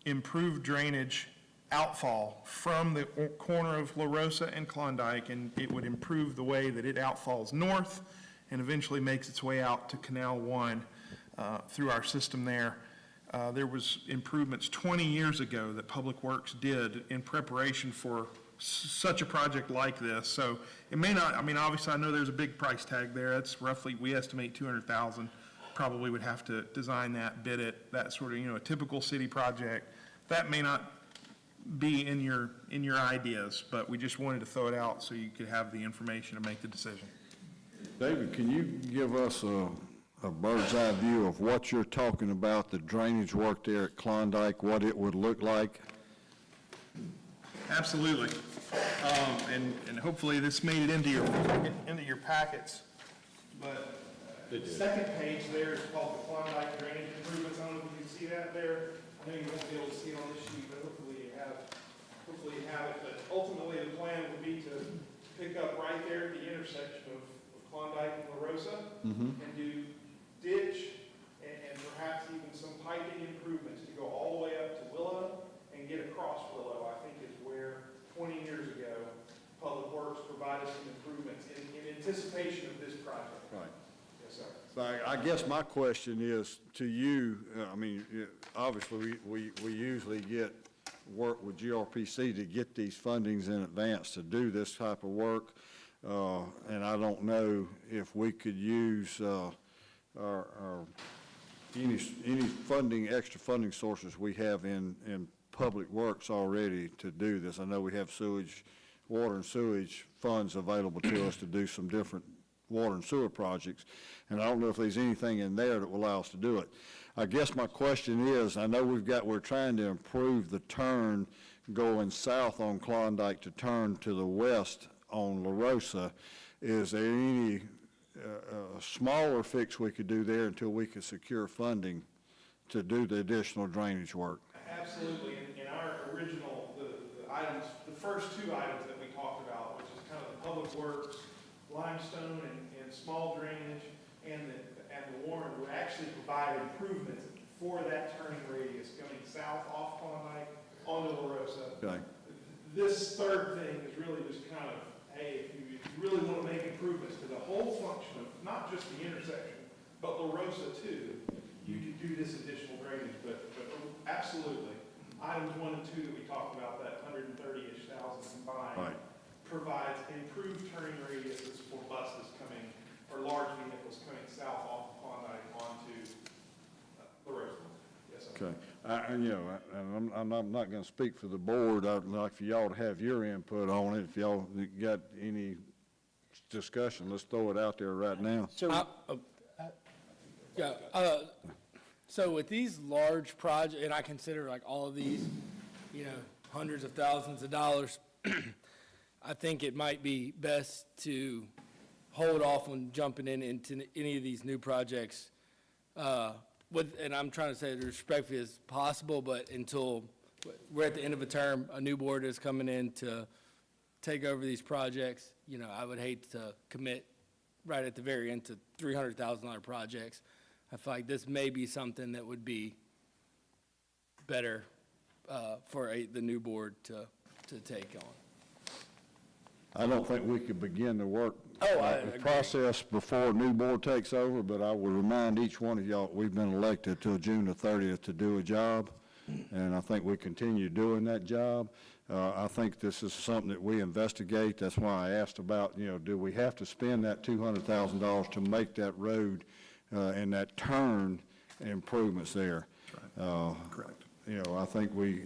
Speaker 12: improved drainage outfall from the corner of La Rosa and Klondike, and it would improve the way that it outfalls north and eventually makes its way out to Canal 1 through our system there. There was improvements 20 years ago that Public Works did in preparation for such a project like this. So it may not, I mean, obviously I know there's a big price tag there. It's roughly, we estimate 200,000. Probably would have to design that, bid it, that sort of, a typical city project. That may not be in your ideas, but we just wanted to throw it out so you could have the information to make the decision.
Speaker 1: David, can you give us a bird's eye view of what you're talking about, the drainage work there at Klondike, what it would look like?
Speaker 12: Absolutely. And hopefully this made it into your packets. But the second page there is called the Klondike Drainage Improvements. I don't know if you can see that there. I know you won't be able to see it on this sheet, but hopefully you have it. But ultimately, the plan would be to pick up right there at the intersection of Klondike and La Rosa and do ditch and perhaps even some piping improvements to go all the way up to Willow and get across Willow. I think is where 20 years ago Public Works provided some improvements in anticipation of this project.
Speaker 1: Right.
Speaker 12: Yes, sir.
Speaker 1: So I guess my question is to you, I mean, obviously we usually work with GRPC to get these fundings in advance to do this type of work. And I don't know if we could use any funding, extra funding sources we have in Public Works already to do this. I know we have water and sewage funds available to us to do some different water and sewer projects, and I don't know if there's anything in there that will allow us to do it. I guess my question is, I know we're trying to improve the turn going south on Klondike to turn to the west on La Rosa. Is there any smaller fix we could do there until we could secure funding to do the additional drainage work?
Speaker 12: Absolutely. In our original, the items, the first two items that we talked about, which is kind of the Public Works, limestone and small drainage, and the Warren would actually provide improvements for that turning radius going south off Klondike onto La Rosa.
Speaker 1: Okay.
Speaker 12: This third thing is really just kind of, hey, if you really want to make improvements to the whole function of not just the intersection, but La Rosa too, you could do this additional drainage. But absolutely, items 1 and 2 that we talked about, that 130-ish thousand combined,
Speaker 1: Right.
Speaker 12: provides improved turning radiuses for buses coming, or large vehicles coming south off of Klondike onto La Rosa. Yes, sir.
Speaker 1: Okay. I'm not going to speak for the board. I'd like for y'all to have your input on it. If y'all got any discussion. Let's throw it out there right now.
Speaker 13: So with these large projects, and I consider like all of these, hundreds of thousands of dollars, I think it might be best to hold off on jumping into any of these new projects, and I'm trying to say it as respectfully as possible, but until we're at the end of a term, a new board is coming in to take over these projects, I would hate to commit right at the very end to $300,000 projects. I feel like this may be something that would be better for the new board to take on.
Speaker 1: I don't think we could begin to work
Speaker 13: I
Speaker 1: the
Speaker 13: agree.
Speaker 1: process before a new board takes over, but I will remind each one of y'all, we've been elected till June the 30th to do a job, and I think we continue doing that job. I think this is something that we investigate. That's why I asked about, do we have to spend that $200,000 to make that road and that turn improvements there?
Speaker 12: Correct.
Speaker 1: I think we,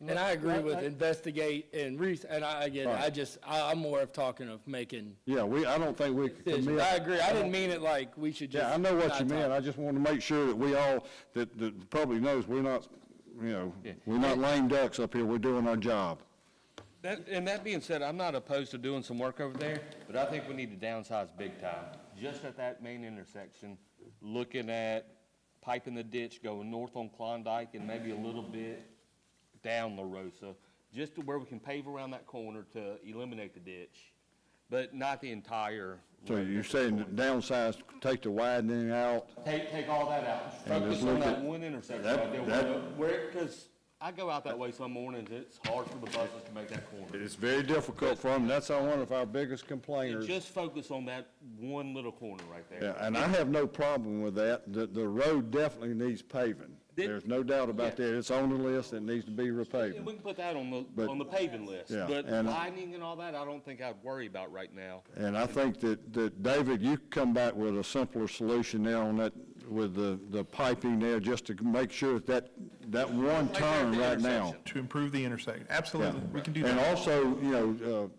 Speaker 13: And I agree with investigate and and I get it, I'm more of talking of making
Speaker 1: yeah, I don't think we could
Speaker 13: decisions.
Speaker 1: commit.
Speaker 13: I agree, I didn't mean it like we should just.
Speaker 1: Yeah, I know what
Speaker 13: not
Speaker 1: you meant.
Speaker 13: talk.
Speaker 1: I just want to make sure that we all, that the public knows we're not, we're not lame ducks up here. We're doing our job.
Speaker 7: That being said, I'm not opposed to doing some work over there, but I think we need to downsize big time. Just at that main intersection, looking at piping the ditch going north on Klondike and maybe a little bit down La Rosa, just to where we can pave around that corner to eliminate the ditch, but not the entire.
Speaker 1: So you're saying that downsize, take the widening out?
Speaker 7: Take all that out.
Speaker 1: And
Speaker 7: Focus
Speaker 1: just
Speaker 7: on
Speaker 1: look
Speaker 7: that
Speaker 1: at-
Speaker 7: one intersection
Speaker 1: that-
Speaker 7: right there. Because I go out that way some mornings, it's hard for the buses to make that corner.
Speaker 1: It's very difficult for them. That's one of our biggest
Speaker 7: And
Speaker 1: complainers.
Speaker 7: just focus on that one little corner right there.
Speaker 1: Yeah, and I have no problem with that. The road definitely needs paving. There's no doubt about that. It's on the list. It needs to be
Speaker 7: And
Speaker 1: repaved.
Speaker 7: we can put that on
Speaker 1: But-
Speaker 7: the paving list.
Speaker 1: Yeah,
Speaker 7: But
Speaker 1: and-
Speaker 7: widening and all that, I don't think I'd worry about right now.
Speaker 1: And I think that David, you come back with a simpler solution there on that, with the piping there, just to make sure that one
Speaker 7: Right there at
Speaker 1: turn
Speaker 7: the
Speaker 1: right now.
Speaker 7: intersection.
Speaker 12: To improve the intersection. Absolutely, we can do
Speaker 1: And
Speaker 12: that.
Speaker 1: also,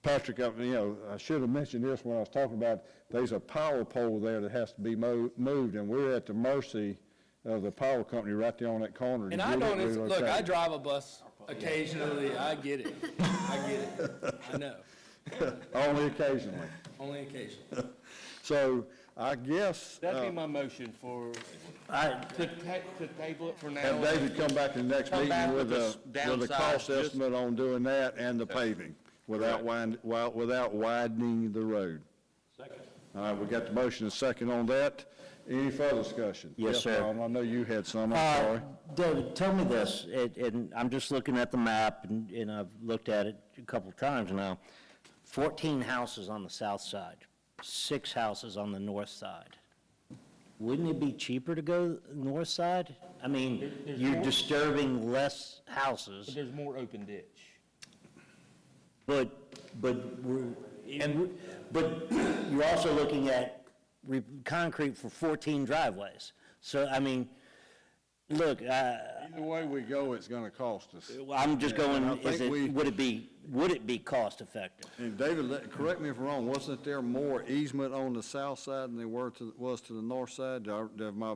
Speaker 1: Patrick, I should have mentioned this when I was talking about, there's a power pole there that has to be moved, and we're at the mercy of the power company right there on that corner. to
Speaker 13: And I
Speaker 1: get it
Speaker 13: don't, look, I
Speaker 1: relocated.
Speaker 13: drive a bus occasionally, I get it, I know,
Speaker 1: Only occasionally.
Speaker 13: only occasionally.
Speaker 1: So I guess,
Speaker 7: That'd be my motion to table it for now.
Speaker 1: have David come back in the next
Speaker 7: Come back
Speaker 1: meeting with
Speaker 7: with
Speaker 1: a
Speaker 7: the
Speaker 1: cost
Speaker 7: downside, just-
Speaker 1: estimate on doing that and the paving, without widening the road. Second. All right, we got the motion and second on that. Any further discussion?
Speaker 5: Yes, sir.
Speaker 1: Tom, I know you had some, I'm sorry.
Speaker 5: David, tell me this, and I'm just looking at the map, and I've looked at it a couple of times now. 14 houses on the south side, 6 houses on the north side. Wouldn't it be cheaper to go north side? I mean, you're disturbing less
Speaker 7: But
Speaker 5: houses,
Speaker 7: there's more open ditch.
Speaker 5: but you're also looking at concrete for 14 driveways. So, I mean, look,
Speaker 1: Either way we go, it's gonna cost us.
Speaker 5: I'm just going,
Speaker 1: I think
Speaker 5: would it be cost effective?
Speaker 1: And David, correct me if I'm wrong, wasn't there more easement on the south side than there was to the north side? Am I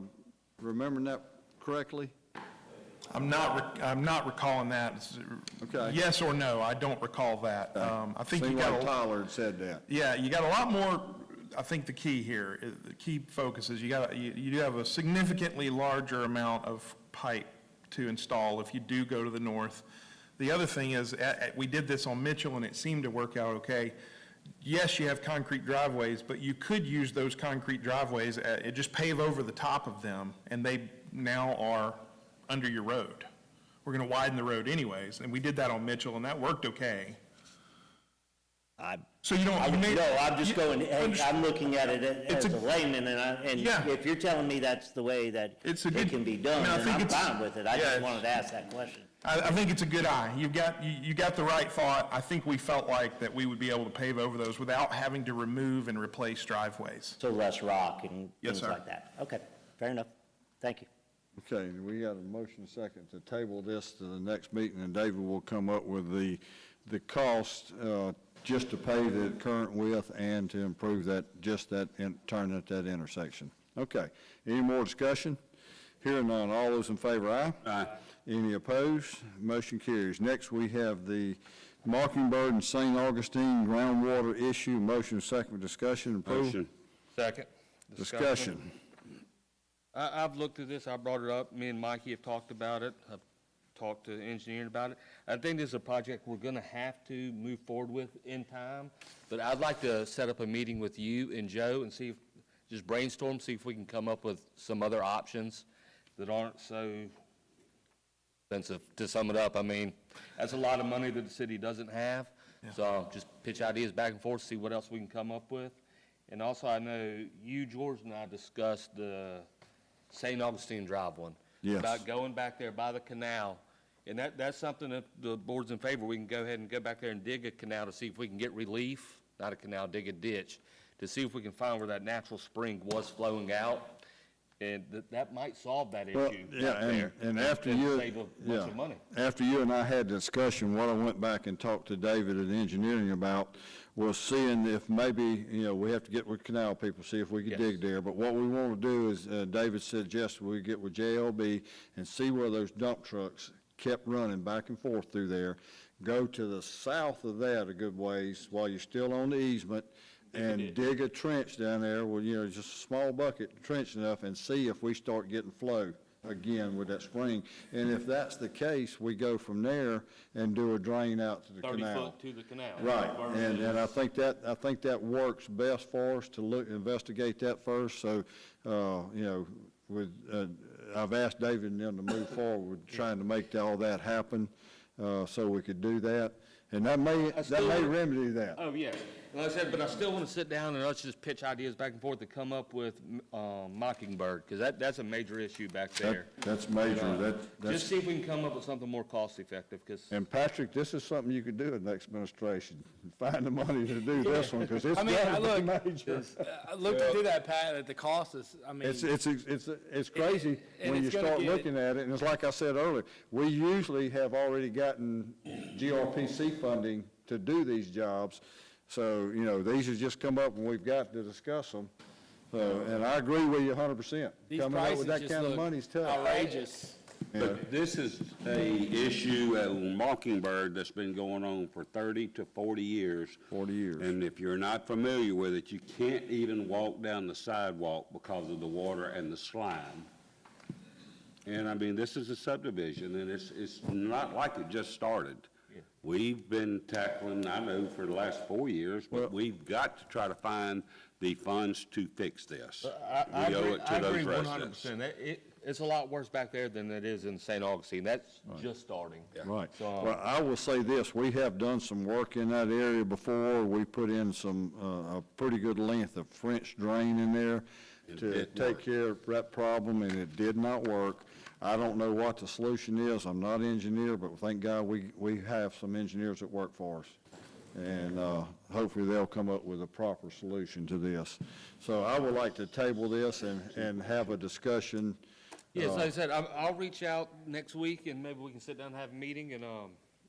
Speaker 1: remembering that correctly?
Speaker 12: I'm not recalling that.
Speaker 1: Okay.
Speaker 12: Yes or no, I don't recall that. I think you
Speaker 1: Seemed
Speaker 12: got
Speaker 1: like
Speaker 12: a
Speaker 1: Tyler had said that.
Speaker 12: Yeah, you got a lot more. I think the key here, the key focus is you do have a significantly larger amount of pipe to install if you do go to the north. The other thing is, we did this on Mitchell and it seemed to work out okay. Yes, you have concrete driveways, but you could use those concrete driveways, just pave over the top of them, and they now are under your road. We're going to widen the road anyways, and we did that on Mitchell, and that worked okay. So you don't.
Speaker 5: I'm just going, hey, I'm looking at it as
Speaker 12: It's
Speaker 5: a layman, and
Speaker 12: Yeah.
Speaker 5: if you're telling me that's the way that
Speaker 12: It's a
Speaker 5: it
Speaker 12: good-
Speaker 5: can be
Speaker 12: I
Speaker 5: done,
Speaker 12: mean, I
Speaker 5: then
Speaker 12: think
Speaker 5: I'm
Speaker 12: it's-
Speaker 5: fine with it. I
Speaker 12: yeah,
Speaker 5: just
Speaker 12: it's-
Speaker 5: wanted to ask that question.
Speaker 12: I think it's a good eye. You got the right thought. I think we felt like that we would be able to pave over those without having to remove and replace driveways.
Speaker 5: So less rock and
Speaker 12: Yes,
Speaker 5: things
Speaker 12: sir.
Speaker 5: like that. Okay, fair enough. Thank you.
Speaker 1: Okay, we got a motion second to table this to the next meeting, and David will come up with the cost just to pave the current width and to improve that, just that, turn at that intersection. Okay, any more discussion? Hearing none, all those in favor, aye?
Speaker 9: Aye.
Speaker 1: Any opposed? Motion carries. Next, we have the Mockingbird and St. Augustine groundwater issue. Motion second for discussion and approval.
Speaker 9: Motion.
Speaker 7: Second.
Speaker 1: Discussion.
Speaker 7: I've looked at this, I brought it up, me and Mikey have talked about it, I've talked to the engineer about it. I think this is a project we're gonna have to move forward with in time, but I'd like to set up a meeting with you and Joe and see if, just brainstorm, see if we can come up with some other options that aren't so expensive. To sum it up, I mean, that's a lot of money that the city doesn't have, so just pitch ideas back and forth, see what else we can come up with. And also, I know you, George, and I discussed the St. Augustine Drive one.
Speaker 1: Yes.
Speaker 7: About going back there by the canal. And that's something that the board's in favor. We can go ahead and go back there and dig a canal to see if we can get relief, not a canal, dig a ditch, to see if we can find where that natural spring was flowing out. And that might solve that
Speaker 1: Well,
Speaker 7: issue
Speaker 1: yeah,
Speaker 7: back there.
Speaker 1: and after
Speaker 7: and
Speaker 1: you,
Speaker 7: save a bunch of money.
Speaker 1: after you and I had discussion, what I went back and talked to David at engineering about was seeing if maybe, we have to get with canal people, see if we could
Speaker 7: Yes.
Speaker 1: dig there. But what we want to do is, David suggested we get with JLB and see where those dump trucks kept running back and forth through there. Go to the south of that a good ways while you're still on the easement and dig a trench down there with, just a small bucket, trench enough, and see if we start getting flow again with that spring. And if that's the case, we go from there and do a drain out to the
Speaker 7: 30
Speaker 1: canal.
Speaker 7: foot to the canal.
Speaker 1: Right, and I think that works best for us to investigate that first, so, I've asked David and them to move forward with trying to make all that happen, so we could do that, and that may remedy that.
Speaker 7: Oh, yeah. Like I said, but I still want to sit down and let's just pitch ideas back and forth to come up with Mockingbird, because that's a major issue back there.
Speaker 1: That's major, that's.
Speaker 7: Just see if we can come up with something more cost-effective, because,
Speaker 1: And Patrick, this is something you could do in the next administration, find the money to do this one, because it's
Speaker 13: I mean,
Speaker 1: gotta be major.
Speaker 13: I looked to do that, Pat, at the cost is, I mean.
Speaker 1: It's crazy
Speaker 13: and
Speaker 1: when you
Speaker 13: it's gonna
Speaker 1: start
Speaker 13: get-
Speaker 1: looking at it, and it's like I said earlier, we usually have already gotten GRPC funding to do these jobs, so, these have just come up and we've got to discuss them. So, and I agree with you 100%.
Speaker 13: These
Speaker 1: Coming up
Speaker 13: prices
Speaker 1: with that
Speaker 13: just
Speaker 1: kind of
Speaker 13: look
Speaker 1: money is tough.
Speaker 13: outrageous.
Speaker 9: But this is a issue at Mockingbird that's been going on for 30 to 40 years.
Speaker 1: 40 years.
Speaker 9: And if you're not familiar with it, you can't even walk down the sidewalk because of the water and the slime. And I mean, this is a subdivision, and it's not like it just started. We've been tackling, I know, for the last 4 years, but we've got to try to find the funds to fix this.
Speaker 7: I
Speaker 9: We owe
Speaker 7: agree,
Speaker 9: it
Speaker 7: I
Speaker 9: to
Speaker 7: agree
Speaker 9: those residents.
Speaker 7: 100%. It's a lot worse back there than it is in St. Augustine. That's just starting.
Speaker 1: Right.
Speaker 7: So,
Speaker 1: Well, I will say this, we have done some work in that area before. We put in some, a pretty good length of French drain in there to
Speaker 9: didn't
Speaker 1: take
Speaker 9: work.
Speaker 1: care of that problem, and it did not work. I don't know what the solution is. I'm not an engineer, but thank God we have some engineers that work for us. And hopefully they'll come up with a proper solution to this. So I would like to table this and have a discussion.
Speaker 7: yes, like I said, I'll reach out next week and maybe we can sit down and have a meeting and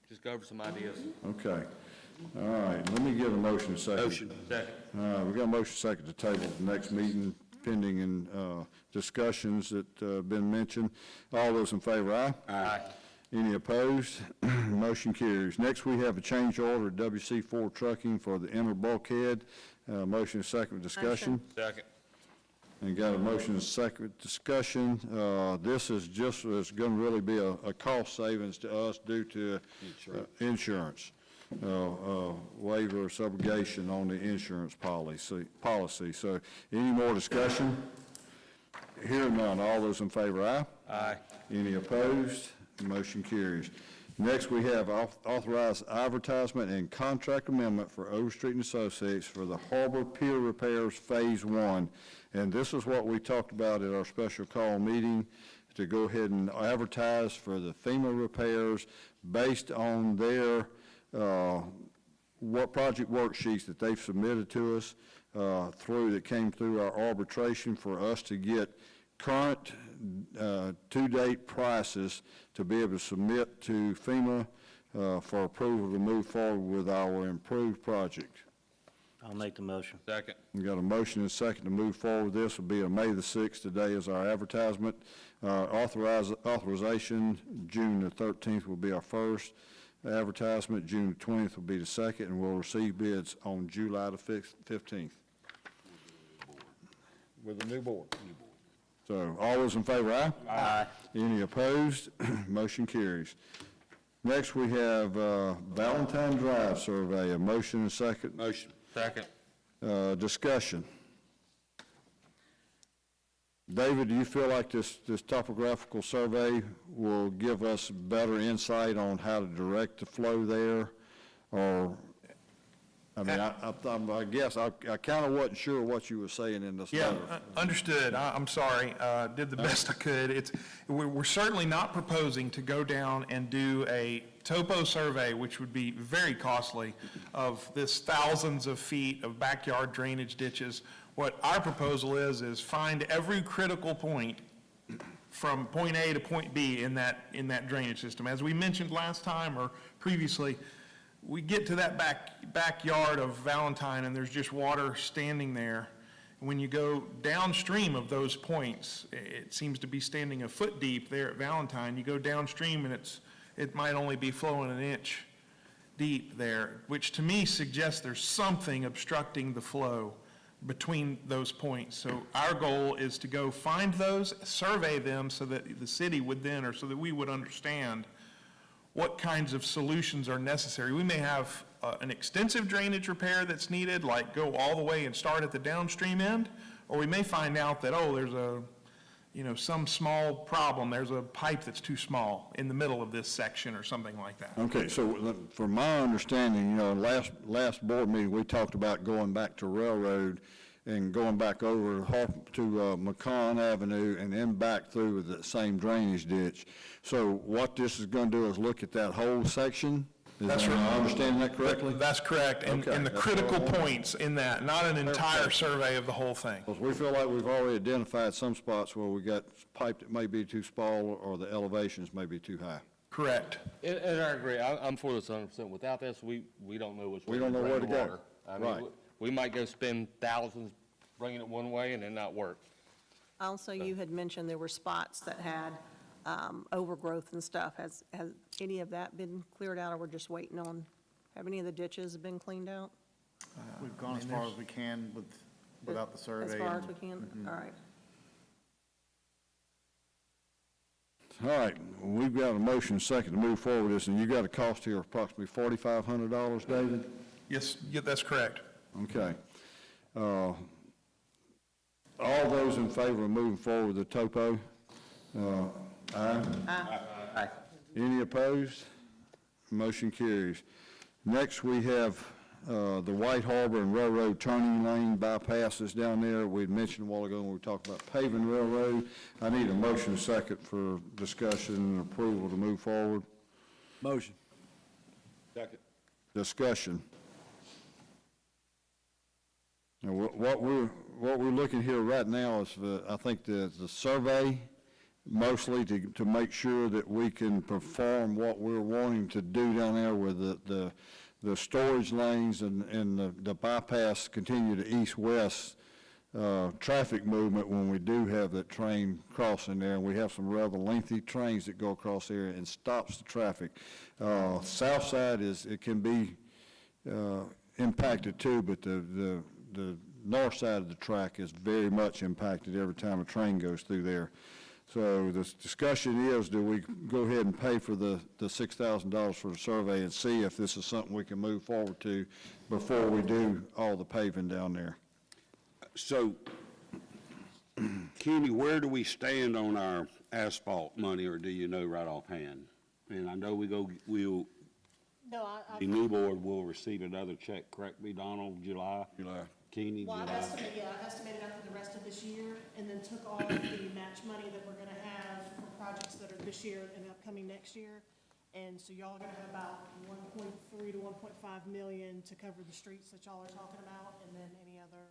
Speaker 7: just go over some ideas.
Speaker 1: Okay. All right, let me get a motion second.
Speaker 9: Motion.
Speaker 7: Second.
Speaker 1: We got a motion second to table the next meeting pending and discussions that have been mentioned. All those in favor, aye?
Speaker 7: Aye.
Speaker 1: Any opposed? Motion carries. Next, we have a change order at WC4 Trucking for the inner bulkhead. Motion second discussion.
Speaker 7: Second.
Speaker 1: And got a motion and second discussion. This is just, it's going to really be a cost savings to us due to insurance. Waiver of subrogation on the insurance policy. So any more discussion? Hearing none. All those in favor, aye?
Speaker 7: Aye.
Speaker 1: Any opposed? Motion carries. Next, we have authorized advertisement and contract amendment for Overstreet and Associates for the Harbor Pier Repairs Phase 1. And this is what we talked about at our special call meeting, to go ahead and advertise for the FEMA repairs based on their, what project worksheets that they've submitted to us that came through our arbitration, for us to get current to-date prices to be able to submit to FEMA for approval to move forward with our improved project.
Speaker 5: I'll make the motion.
Speaker 3: Second.
Speaker 1: We got a motion and a second to move forward. This will be on May the 6th. Today is our advertisement. Authorization, June the 13th will be our first advertisement. June the 20th will be the second, and we'll receive bids on July the 15th. With the new board. So all those in favor, aye?
Speaker 5: Aye.
Speaker 1: Any opposed? Motion carries. Next, we have Valentine Drive survey. A motion and a second.
Speaker 9: Motion.
Speaker 3: Second.
Speaker 1: Discussion. David, do you feel like this topographical survey will give us better insight on how to direct the flow there? Or, I mean, I guess I kind of wasn't sure what you were saying in this
Speaker 12: Yeah,
Speaker 1: letter.
Speaker 12: understood. I'm sorry, did the best I could. We're certainly not proposing to go down and do a topo survey, which would be very costly, of this thousands of feet of backyard drainage ditches. What our proposal is find every critical point from point A to point B in that drainage system. As we mentioned last time or previously, we get to that backyard of Valentine and there's just water standing there. When you go downstream of those points, it seems to be standing a foot deep there at Valentine. You go downstream and it might only be flowing an inch deep there, which to me suggests there's something obstructing the flow between those points. So our goal is to go find those, survey them so that the city would then, or so that we would understand what kinds of solutions are necessary. We may have an extensive drainage repair that's needed, like go all the way and start at the downstream end, or we may find out that, oh, there's some small problem, there's a pipe that's too small in the middle of this section or something like that.
Speaker 1: Okay, so from my understanding, last board meeting, we talked about going back to Railroad and going back over to McCon Avenue and then back through the same drainage ditch. So what this is going to do is look at that whole section?
Speaker 12: That's
Speaker 1: Am
Speaker 12: right.
Speaker 1: I understanding that correctly?
Speaker 12: That's correct, and
Speaker 1: Okay,
Speaker 12: the
Speaker 1: that's
Speaker 12: critical
Speaker 1: what I wanted.
Speaker 12: points in that, not an entire survey of the whole thing.
Speaker 1: Because we feel like we've already identified some spots where we got pipe that may be too small or the elevations may be too high.
Speaker 12: Correct.
Speaker 7: And I agree, I'm for this 100%. Without this, we don't know which way
Speaker 1: We don't know
Speaker 7: bring
Speaker 1: where
Speaker 7: the
Speaker 1: to go.
Speaker 7: water. I mean,
Speaker 1: Right.
Speaker 7: we might go spend thousands bringing it one way and then not work.
Speaker 11: Also, you had mentioned there were spots that had overgrowth and stuff. Has any of that been cleared out, or we're just waiting on, have any of the ditches been cleaned out?
Speaker 14: We've gone as far as we can without the survey.
Speaker 11: As far as
Speaker 14: and-
Speaker 11: we can? All right.
Speaker 1: All right, we've got a motion second to move forward with this, and you got a cost here of approximately $4,500, David?
Speaker 12: Yes, yeah, that's correct.
Speaker 1: Okay. All those in favor of moving forward with the topo? Aye?
Speaker 5: Aye.
Speaker 1: Any opposed? Motion carries. Next, we have the White Harbor and Railroad turning lane bypasses down there. We had mentioned a while ago when we talked about paving Railroad. I need a motion second for discussion and approval to move forward.
Speaker 4: Motion.
Speaker 9: Second.
Speaker 1: Discussion. Now, what we're looking here right now is, I think, the survey, mostly to make sure that we can perform what we're wanting to do down there with the storage lanes and the bypass continue to east-west traffic movement when we do have that train crossing there, and we have some rather lengthy trains that go across there and stops the traffic. South side it can be impacted too, but the north side of the track is very much impacted every time a train goes through there. So the discussion is, do we go ahead and pay for the $6,000 for the survey and see if this is something we can move forward to before we do all the paving down there?
Speaker 9: So, Kenny, where do we stand on our asphalt money, or do you know right offhand? And I know
Speaker 11: No,
Speaker 9: the new board will receive another check, correct me, Donald, July?
Speaker 1: July.
Speaker 9: Kenny,
Speaker 15: Well,
Speaker 9: July?
Speaker 15: I estimated out for the rest of this year, and then took all of the match money that we're gonna have for projects that are this year and upcoming next year. And so y'all are gonna have about 1.3 to 1.5 million to cover the streets that y'all are talking about, and then any other.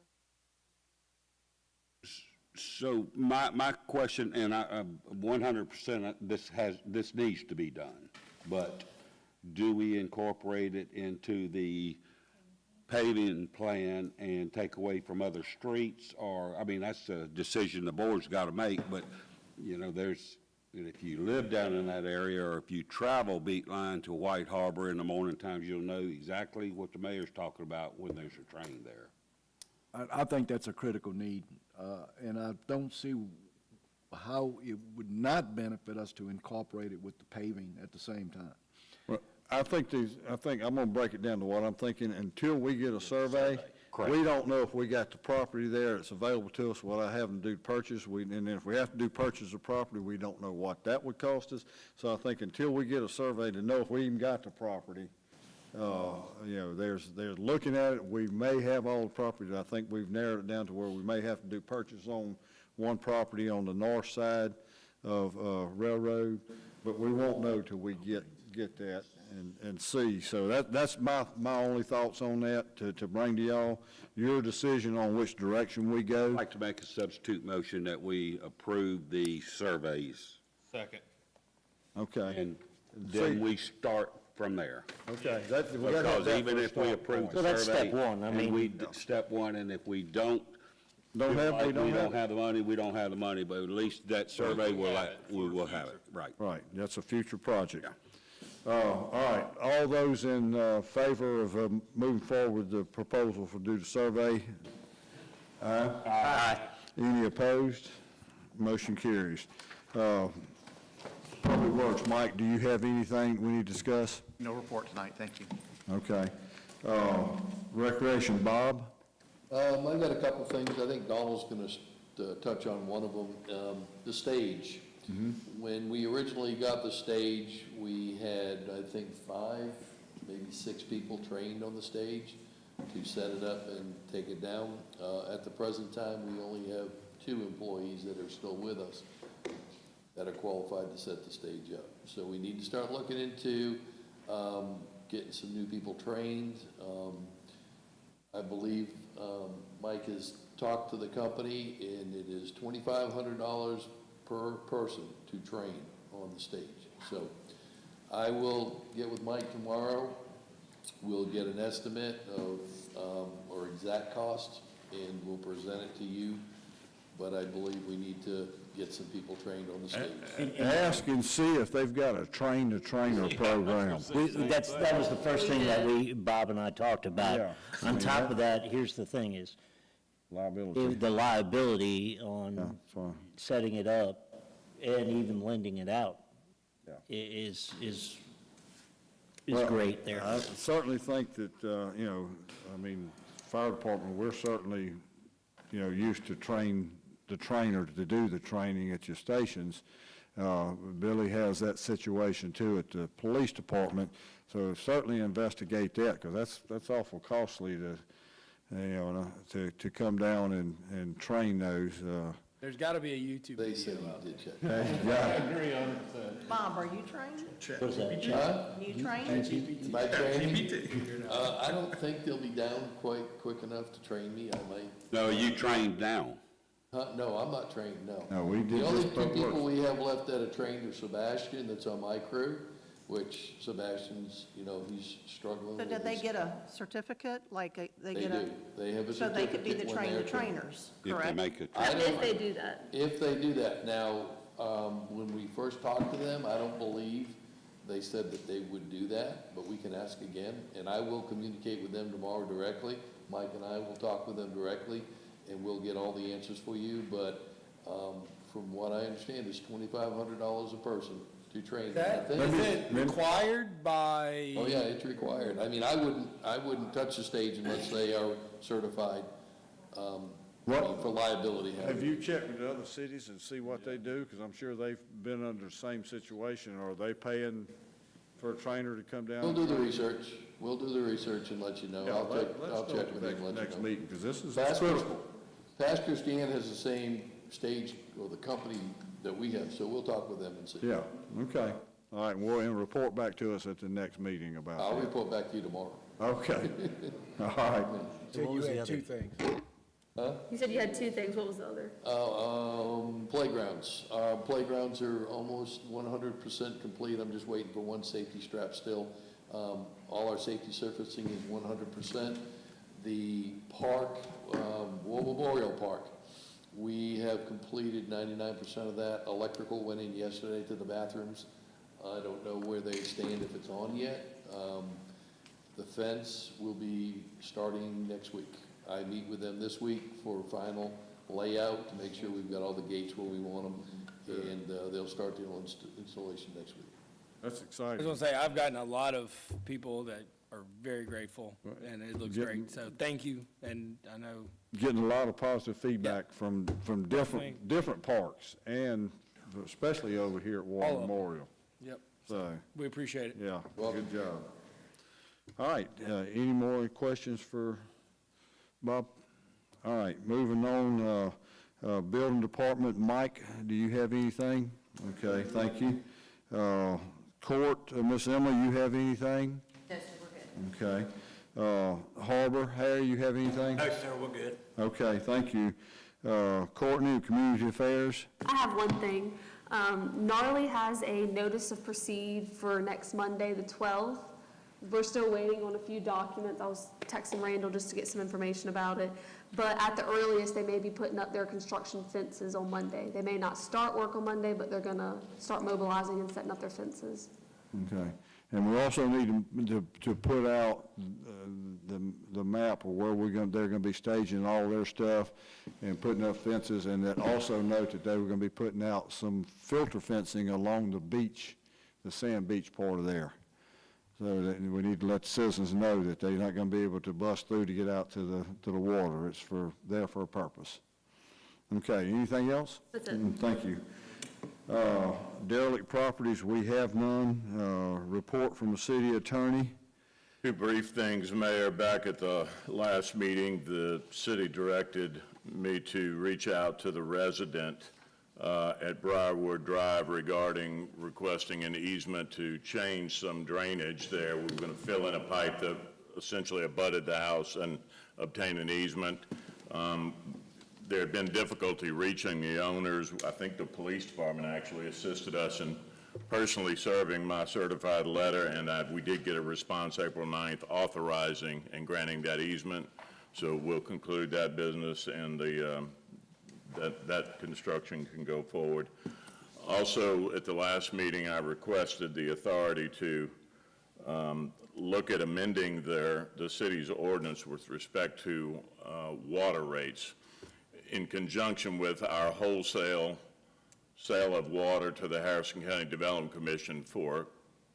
Speaker 9: So my question, and I 100%, this needs to be done, but do we incorporate it into the paving plan and take away from other streets? Or, I mean, that's a decision the board's got to make, but, you know, if you live down in that area, or if you travel Beat Line to White Harbor in the morning times, you'll know exactly what the mayor's talking about when there's a train there.
Speaker 4: I think that's a critical need, and I don't see how it would not benefit us to incorporate it with the paving at the same time.
Speaker 1: Well, I think I'm gonna break it down to what I'm thinking. Until we get a survey, we don't know if we got the property there that's available to us without having to do purchase. And then if we have to do purchase of property, we don't know what that would cost us. So I think until we get a survey to know if we even got the property, you know, there's looking at it, we may have all the property. I think we've narrowed it down to where we may have to do purchase on one property on the north side of Railroad, but we won't know till we get that and see. So that's my only thoughts on that to bring to y'all. Your decision on which direction we go.
Speaker 9: I'd like to make a substitute motion that we approve the surveys,
Speaker 7: Second.
Speaker 1: Okay.
Speaker 9: and then we start from there.
Speaker 1: Okay. We gotta have
Speaker 9: Because
Speaker 1: that
Speaker 9: even
Speaker 1: for a
Speaker 9: if we
Speaker 1: start
Speaker 9: approve
Speaker 1: point.
Speaker 9: the
Speaker 5: So that's
Speaker 9: survey.
Speaker 5: step one, I
Speaker 9: and
Speaker 5: mean-
Speaker 9: Step one, and if we don't.
Speaker 1: Don't
Speaker 9: feel
Speaker 1: have,
Speaker 9: like
Speaker 1: we don't have.
Speaker 9: have the money, we don't have the money, but at least that survey we will have it, right.
Speaker 1: Right, that's a future project. All right, all those in favor of moving forward with the proposal for do the survey? Aye? Aye. Any opposed? Motion carries. Public Works, Mike, do you have anything we need to discuss?
Speaker 14: No report tonight, thank you.
Speaker 1: Okay. Recreation, Bob?
Speaker 16: I've got a couple of things. I think Donald's going to touch on one of them, the stage. When we originally got the stage, we had, I think, 5, maybe 6 people trained on the stage to set it up and take it down. At the present time, we only have 2 employees that are still with us that are qualified to set the stage up. So we need to start looking into getting some new people trained. I believe Mike has talked to the company, and it is $2,500 per person to train on the stage. So I will get with Mike tomorrow. We'll get an estimate of, or exact cost, and we'll present it to you. But I believe we need to get some people trained on the stage.
Speaker 1: Ask and see if they've got a train-the-trainer program.
Speaker 5: That was the first thing that Bob and I talked about.
Speaker 1: Yeah.
Speaker 5: On top of that, here's the thing is,
Speaker 1: Liability.
Speaker 5: the liability on
Speaker 1: That's fine.
Speaker 5: setting it up and even lending it out
Speaker 1: Yeah.
Speaker 5: is
Speaker 1: Well,
Speaker 5: great there.
Speaker 1: I certainly think that, you know, I mean, fire department, we're certainly, you know, used to train the trainer to do the training at your stations. Billy has that situation too at the police department, so certainly investigate that, because that's awful costly to, you know, to come down and train those.
Speaker 13: There's got to be a YouTube
Speaker 16: They
Speaker 13: video
Speaker 16: said
Speaker 13: out
Speaker 16: he
Speaker 13: there.
Speaker 16: did check.
Speaker 1: Yeah.
Speaker 11: Bob, are you trained?
Speaker 5: What is that?
Speaker 16: Huh?
Speaker 11: You trained?
Speaker 16: My training? I don't think they'll be down quite quick enough to train me. I might.
Speaker 9: No, you trained now.
Speaker 16: No, I'm not trained, no.
Speaker 1: No, we did
Speaker 16: The only
Speaker 1: just
Speaker 16: 2
Speaker 1: public
Speaker 16: people
Speaker 1: works.
Speaker 16: we have left that are trained are Sebastian, that's on my crew, which Sebastian's, you know, he's struggling
Speaker 11: So
Speaker 16: with
Speaker 11: did they
Speaker 16: his-
Speaker 11: get a certificate, like
Speaker 16: They
Speaker 11: they get a?
Speaker 16: do. They have a
Speaker 11: So they could be the
Speaker 16: certificate when they're trained.
Speaker 11: trainers,
Speaker 9: If they
Speaker 11: correct?
Speaker 9: make it.
Speaker 16: I don't-
Speaker 17: If they do that.
Speaker 16: If they do that. Now, when we first talked to them, I don't believe they said that they would do that, but we can ask again, and I will communicate with them tomorrow directly. Mike and I will talk with them directly, and we'll get all the answers for you, but, from what I understand, it's $2,500 a person to train. them. I think-
Speaker 13: Is it required by?
Speaker 16: Oh, yeah, it's required. I mean, I wouldn't touch the stage unless they are certified, for liability.
Speaker 2: Have you checked with the other cities and see what they do? Because I'm sure they've been under the same situation. Are they paying for a trainer to come down?
Speaker 16: We'll do the research. We'll do the research and let you know.
Speaker 2: Yeah,
Speaker 16: I'll check
Speaker 2: let's
Speaker 16: with
Speaker 2: know
Speaker 16: him and let
Speaker 2: next
Speaker 16: you know.
Speaker 2: meeting, because this is
Speaker 16: Pastor
Speaker 2: critical.
Speaker 16: Stan has the same stage, or the company that we have, so we'll talk with them and see.
Speaker 1: Yeah, okay. All right, and report back to us at the next meeting about
Speaker 16: I'll
Speaker 1: that.
Speaker 16: report back to you tomorrow.
Speaker 1: Okay. All right.
Speaker 13: So you had 2 things.
Speaker 17: You said you had 2 things. What was the other?
Speaker 16: Playgrounds. Playgrounds are almost 100% complete. I'm just waiting for one safety strap still. All our safety surfacing is 100%. The park, War Memorial Park, we have completed 99% of that. Electrical went in yesterday to the bathrooms. I don't know where they stand, if it's on yet. The fence will be starting next week. I meet with them this week for final layout to make sure we've got all the gates where we want them, and they'll start the installation next week.
Speaker 1: That's
Speaker 13: I
Speaker 1: exciting.
Speaker 13: was gonna say, I've gotten a lot of people that are very grateful, and it looks great, so thank you, and I know,
Speaker 1: Getting a lot of positive feedback from different parks, and especially over here at
Speaker 13: All
Speaker 1: War
Speaker 13: of 'em.
Speaker 1: Memorial.
Speaker 13: yep,
Speaker 1: So,
Speaker 13: we appreciate it.
Speaker 1: yeah, good job. All right, any more questions for Bob? All right, moving on, Building Department, Mike, do you have anything? Okay, thank you. Court, Miss Emma, you have anything?
Speaker 17: No, sir, we're good.
Speaker 1: Okay. Harbor, Harry, you have anything?
Speaker 6: No, sir, we're good.
Speaker 1: Okay, thank you. Courtney, Community Affairs?
Speaker 17: I have one thing. Gnarly has a notice of proceed for next Monday, the 12th. We're still waiting on a few documents. I was texting Randall just to get some information about it. But at the earliest, they may be putting up their construction fences on Monday. They may not start work on Monday, but they're gonna start mobilizing and setting up their fences.
Speaker 1: Okay. And we also need to put out the map of where they're gonna be staging all their stuff and putting up fences, and that also note that they were gonna be putting out some filter fencing along the beach, the sand beach part of there. So that we need to let the citizens know that they're not gonna be able to bust through to get out to the water. It's there for a purpose. Okay, anything else?
Speaker 17: That's it.
Speaker 1: Thank you. Derelict properties, we have none. Report from the city attorney.
Speaker 3: Two brief things, Mayor. Back at the last meeting, the city directed me to reach out to the resident at Briarwood Drive regarding requesting an easement to change some drainage there. We were going to fill in a pipe that essentially abutted the house and obtain an easement. There had been difficulty reaching the owners. I think the police department actually assisted us in personally serving my certified letter, and we did get a response April 9th authorizing and granting that easement. So we'll conclude that business, and that construction can go forward. Also, at the last meeting, I requested the authority to look at amending the city's ordinance with respect to water rates in conjunction with our wholesale sale of water to the Harrison County Development Commission for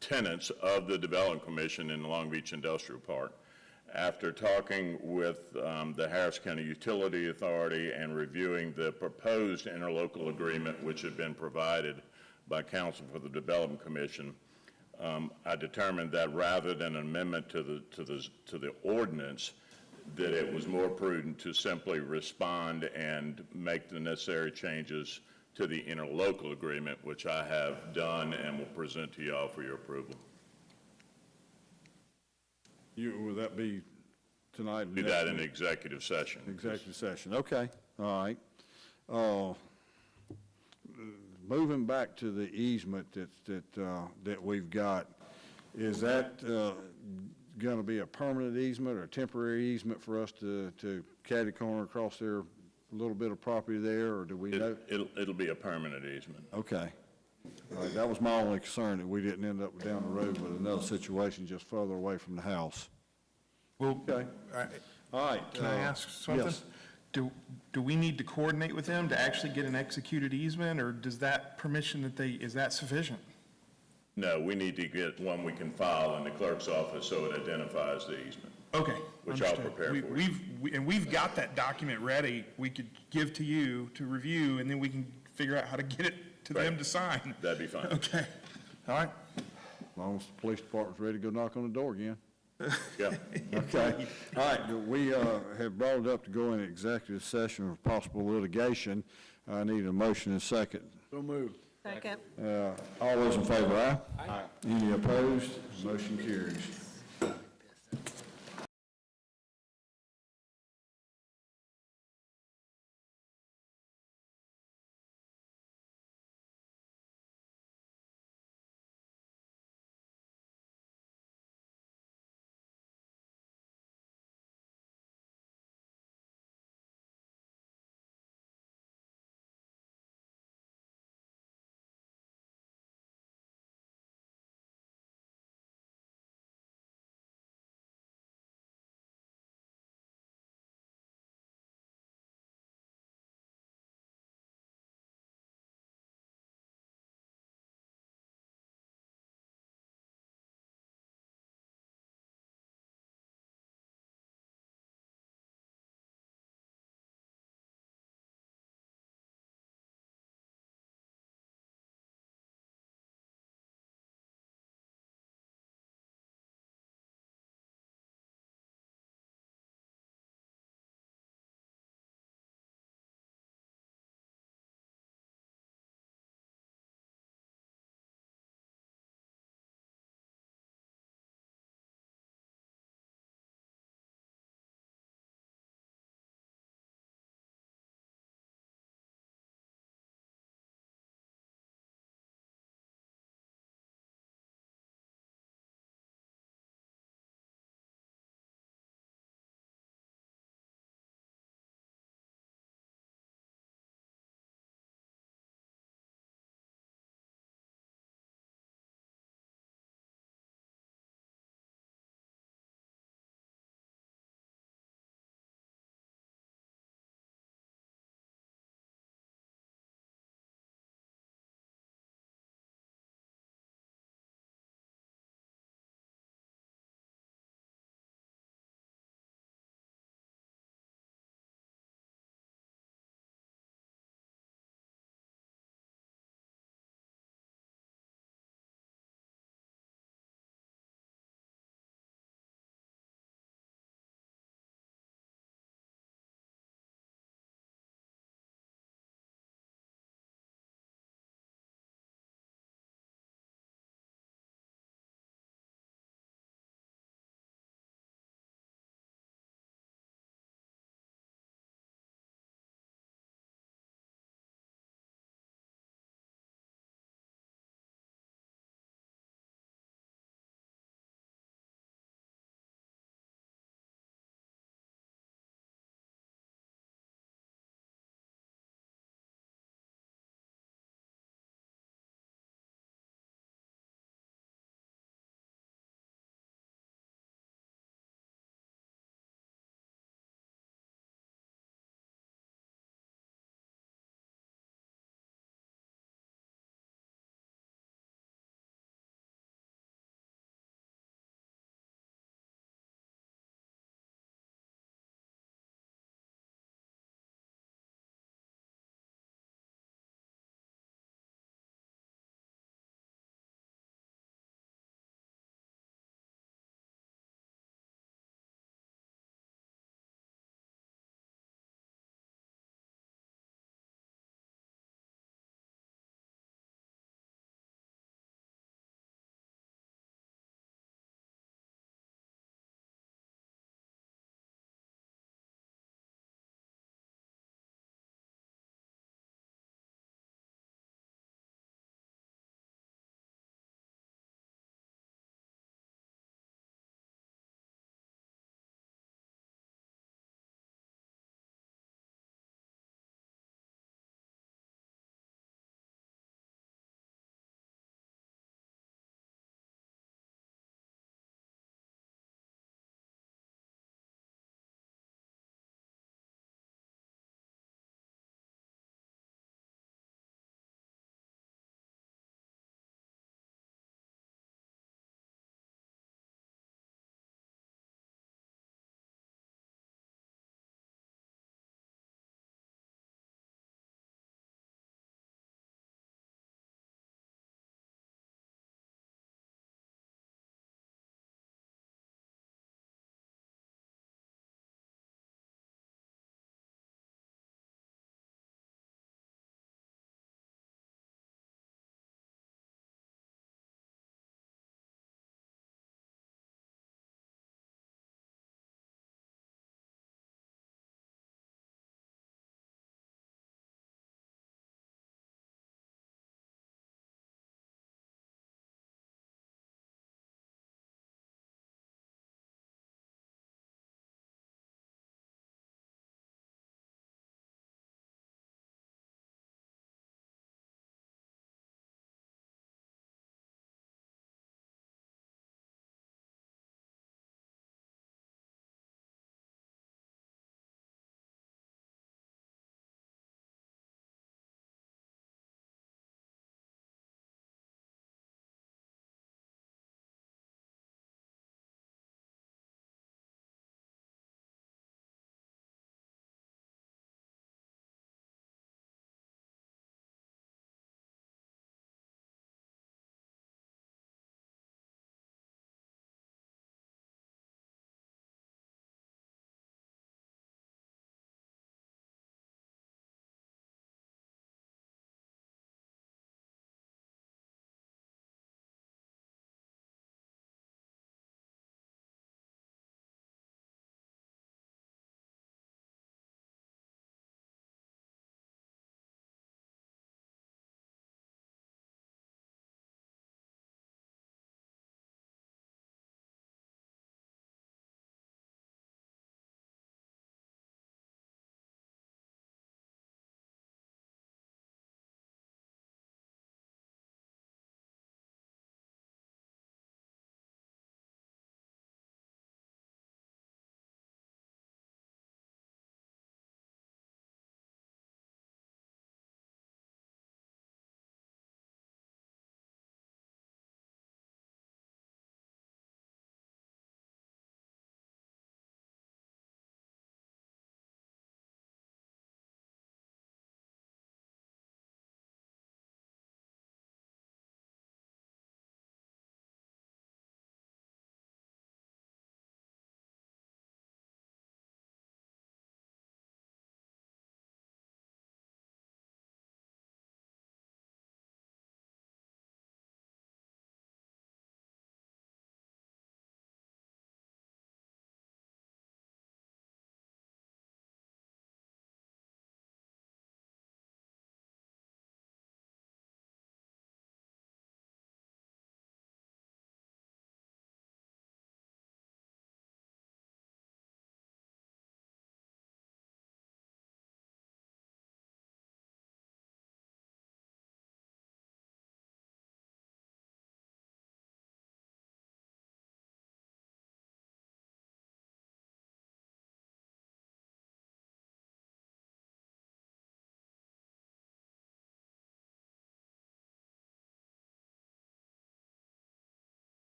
Speaker 3: tenants of the Development Commission in the Long Beach Industrial Park. After talking with the Harrison County Utility Authority and reviewing the proposed interlocal agreement which had been provided by counsel for the Development Commission, I determined that rather than an amendment to the ordinance, that it was more prudent to simply respond and make the necessary changes to the interlocal agreement, which I have done and will present to y'all for your approval.
Speaker 1: Will that be tonight?
Speaker 3: Do that in executive session.
Speaker 1: Executive session, okay, all right. Moving back to the easement that we've got, is that going to be a permanent easement or a temporary easement for us to catty corner across there, a little bit of property there, or do we know?
Speaker 3: It'll be a permanent easement.
Speaker 1: Okay. All right, that was my only concern, that we didn't end up down the road with another situation just further away from the house.
Speaker 12: Well,
Speaker 1: Okay. All right.
Speaker 12: can I ask something?
Speaker 1: Yes.
Speaker 12: Do we need to coordinate with them to actually get an executed easement, or does that permission is that sufficient?
Speaker 3: No, we need to get one we can file in the clerk's office so it identifies the easement.
Speaker 12: Okay.
Speaker 3: Which I'll
Speaker 12: understood.
Speaker 3: prepare for you.
Speaker 12: We've got that document ready, we could give to you to review, and then we can figure out how to get it to them
Speaker 3: Right.
Speaker 12: to sign.
Speaker 3: That'd be fine.
Speaker 12: Okay, all right.
Speaker 1: As long as the police department's ready to go knock on the door again.
Speaker 3: Yeah.
Speaker 1: Okay. All right, we have brought it up to go in executive session for possible litigation. I need a motion and second.
Speaker 13: So moved.
Speaker 11: Second.
Speaker 1: All those in favor, aye? Aye. Any opposed? Motion carries.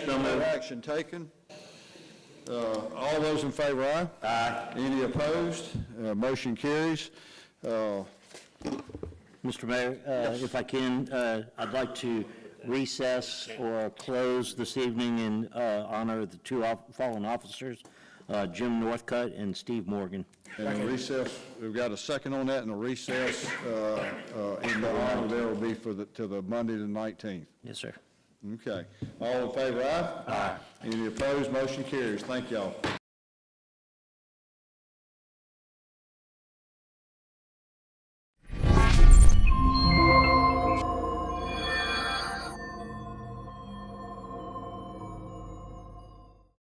Speaker 1: No action taken. All those in favor, aye? Aye. Any opposed? Motion carries.
Speaker 5: Mr. Mayor, if I can, I'd like to recess or close this evening in honor of the two fallen officers, Jim Northcutt and Steve Morgan.
Speaker 1: And a recess, we've got a second on that, and a recess in the honor there will be to the Monday the 19th.
Speaker 5: Yes, sir.
Speaker 1: Okay. All in favor, aye? Aye. Any opposed? Motion carries. Thank y'all.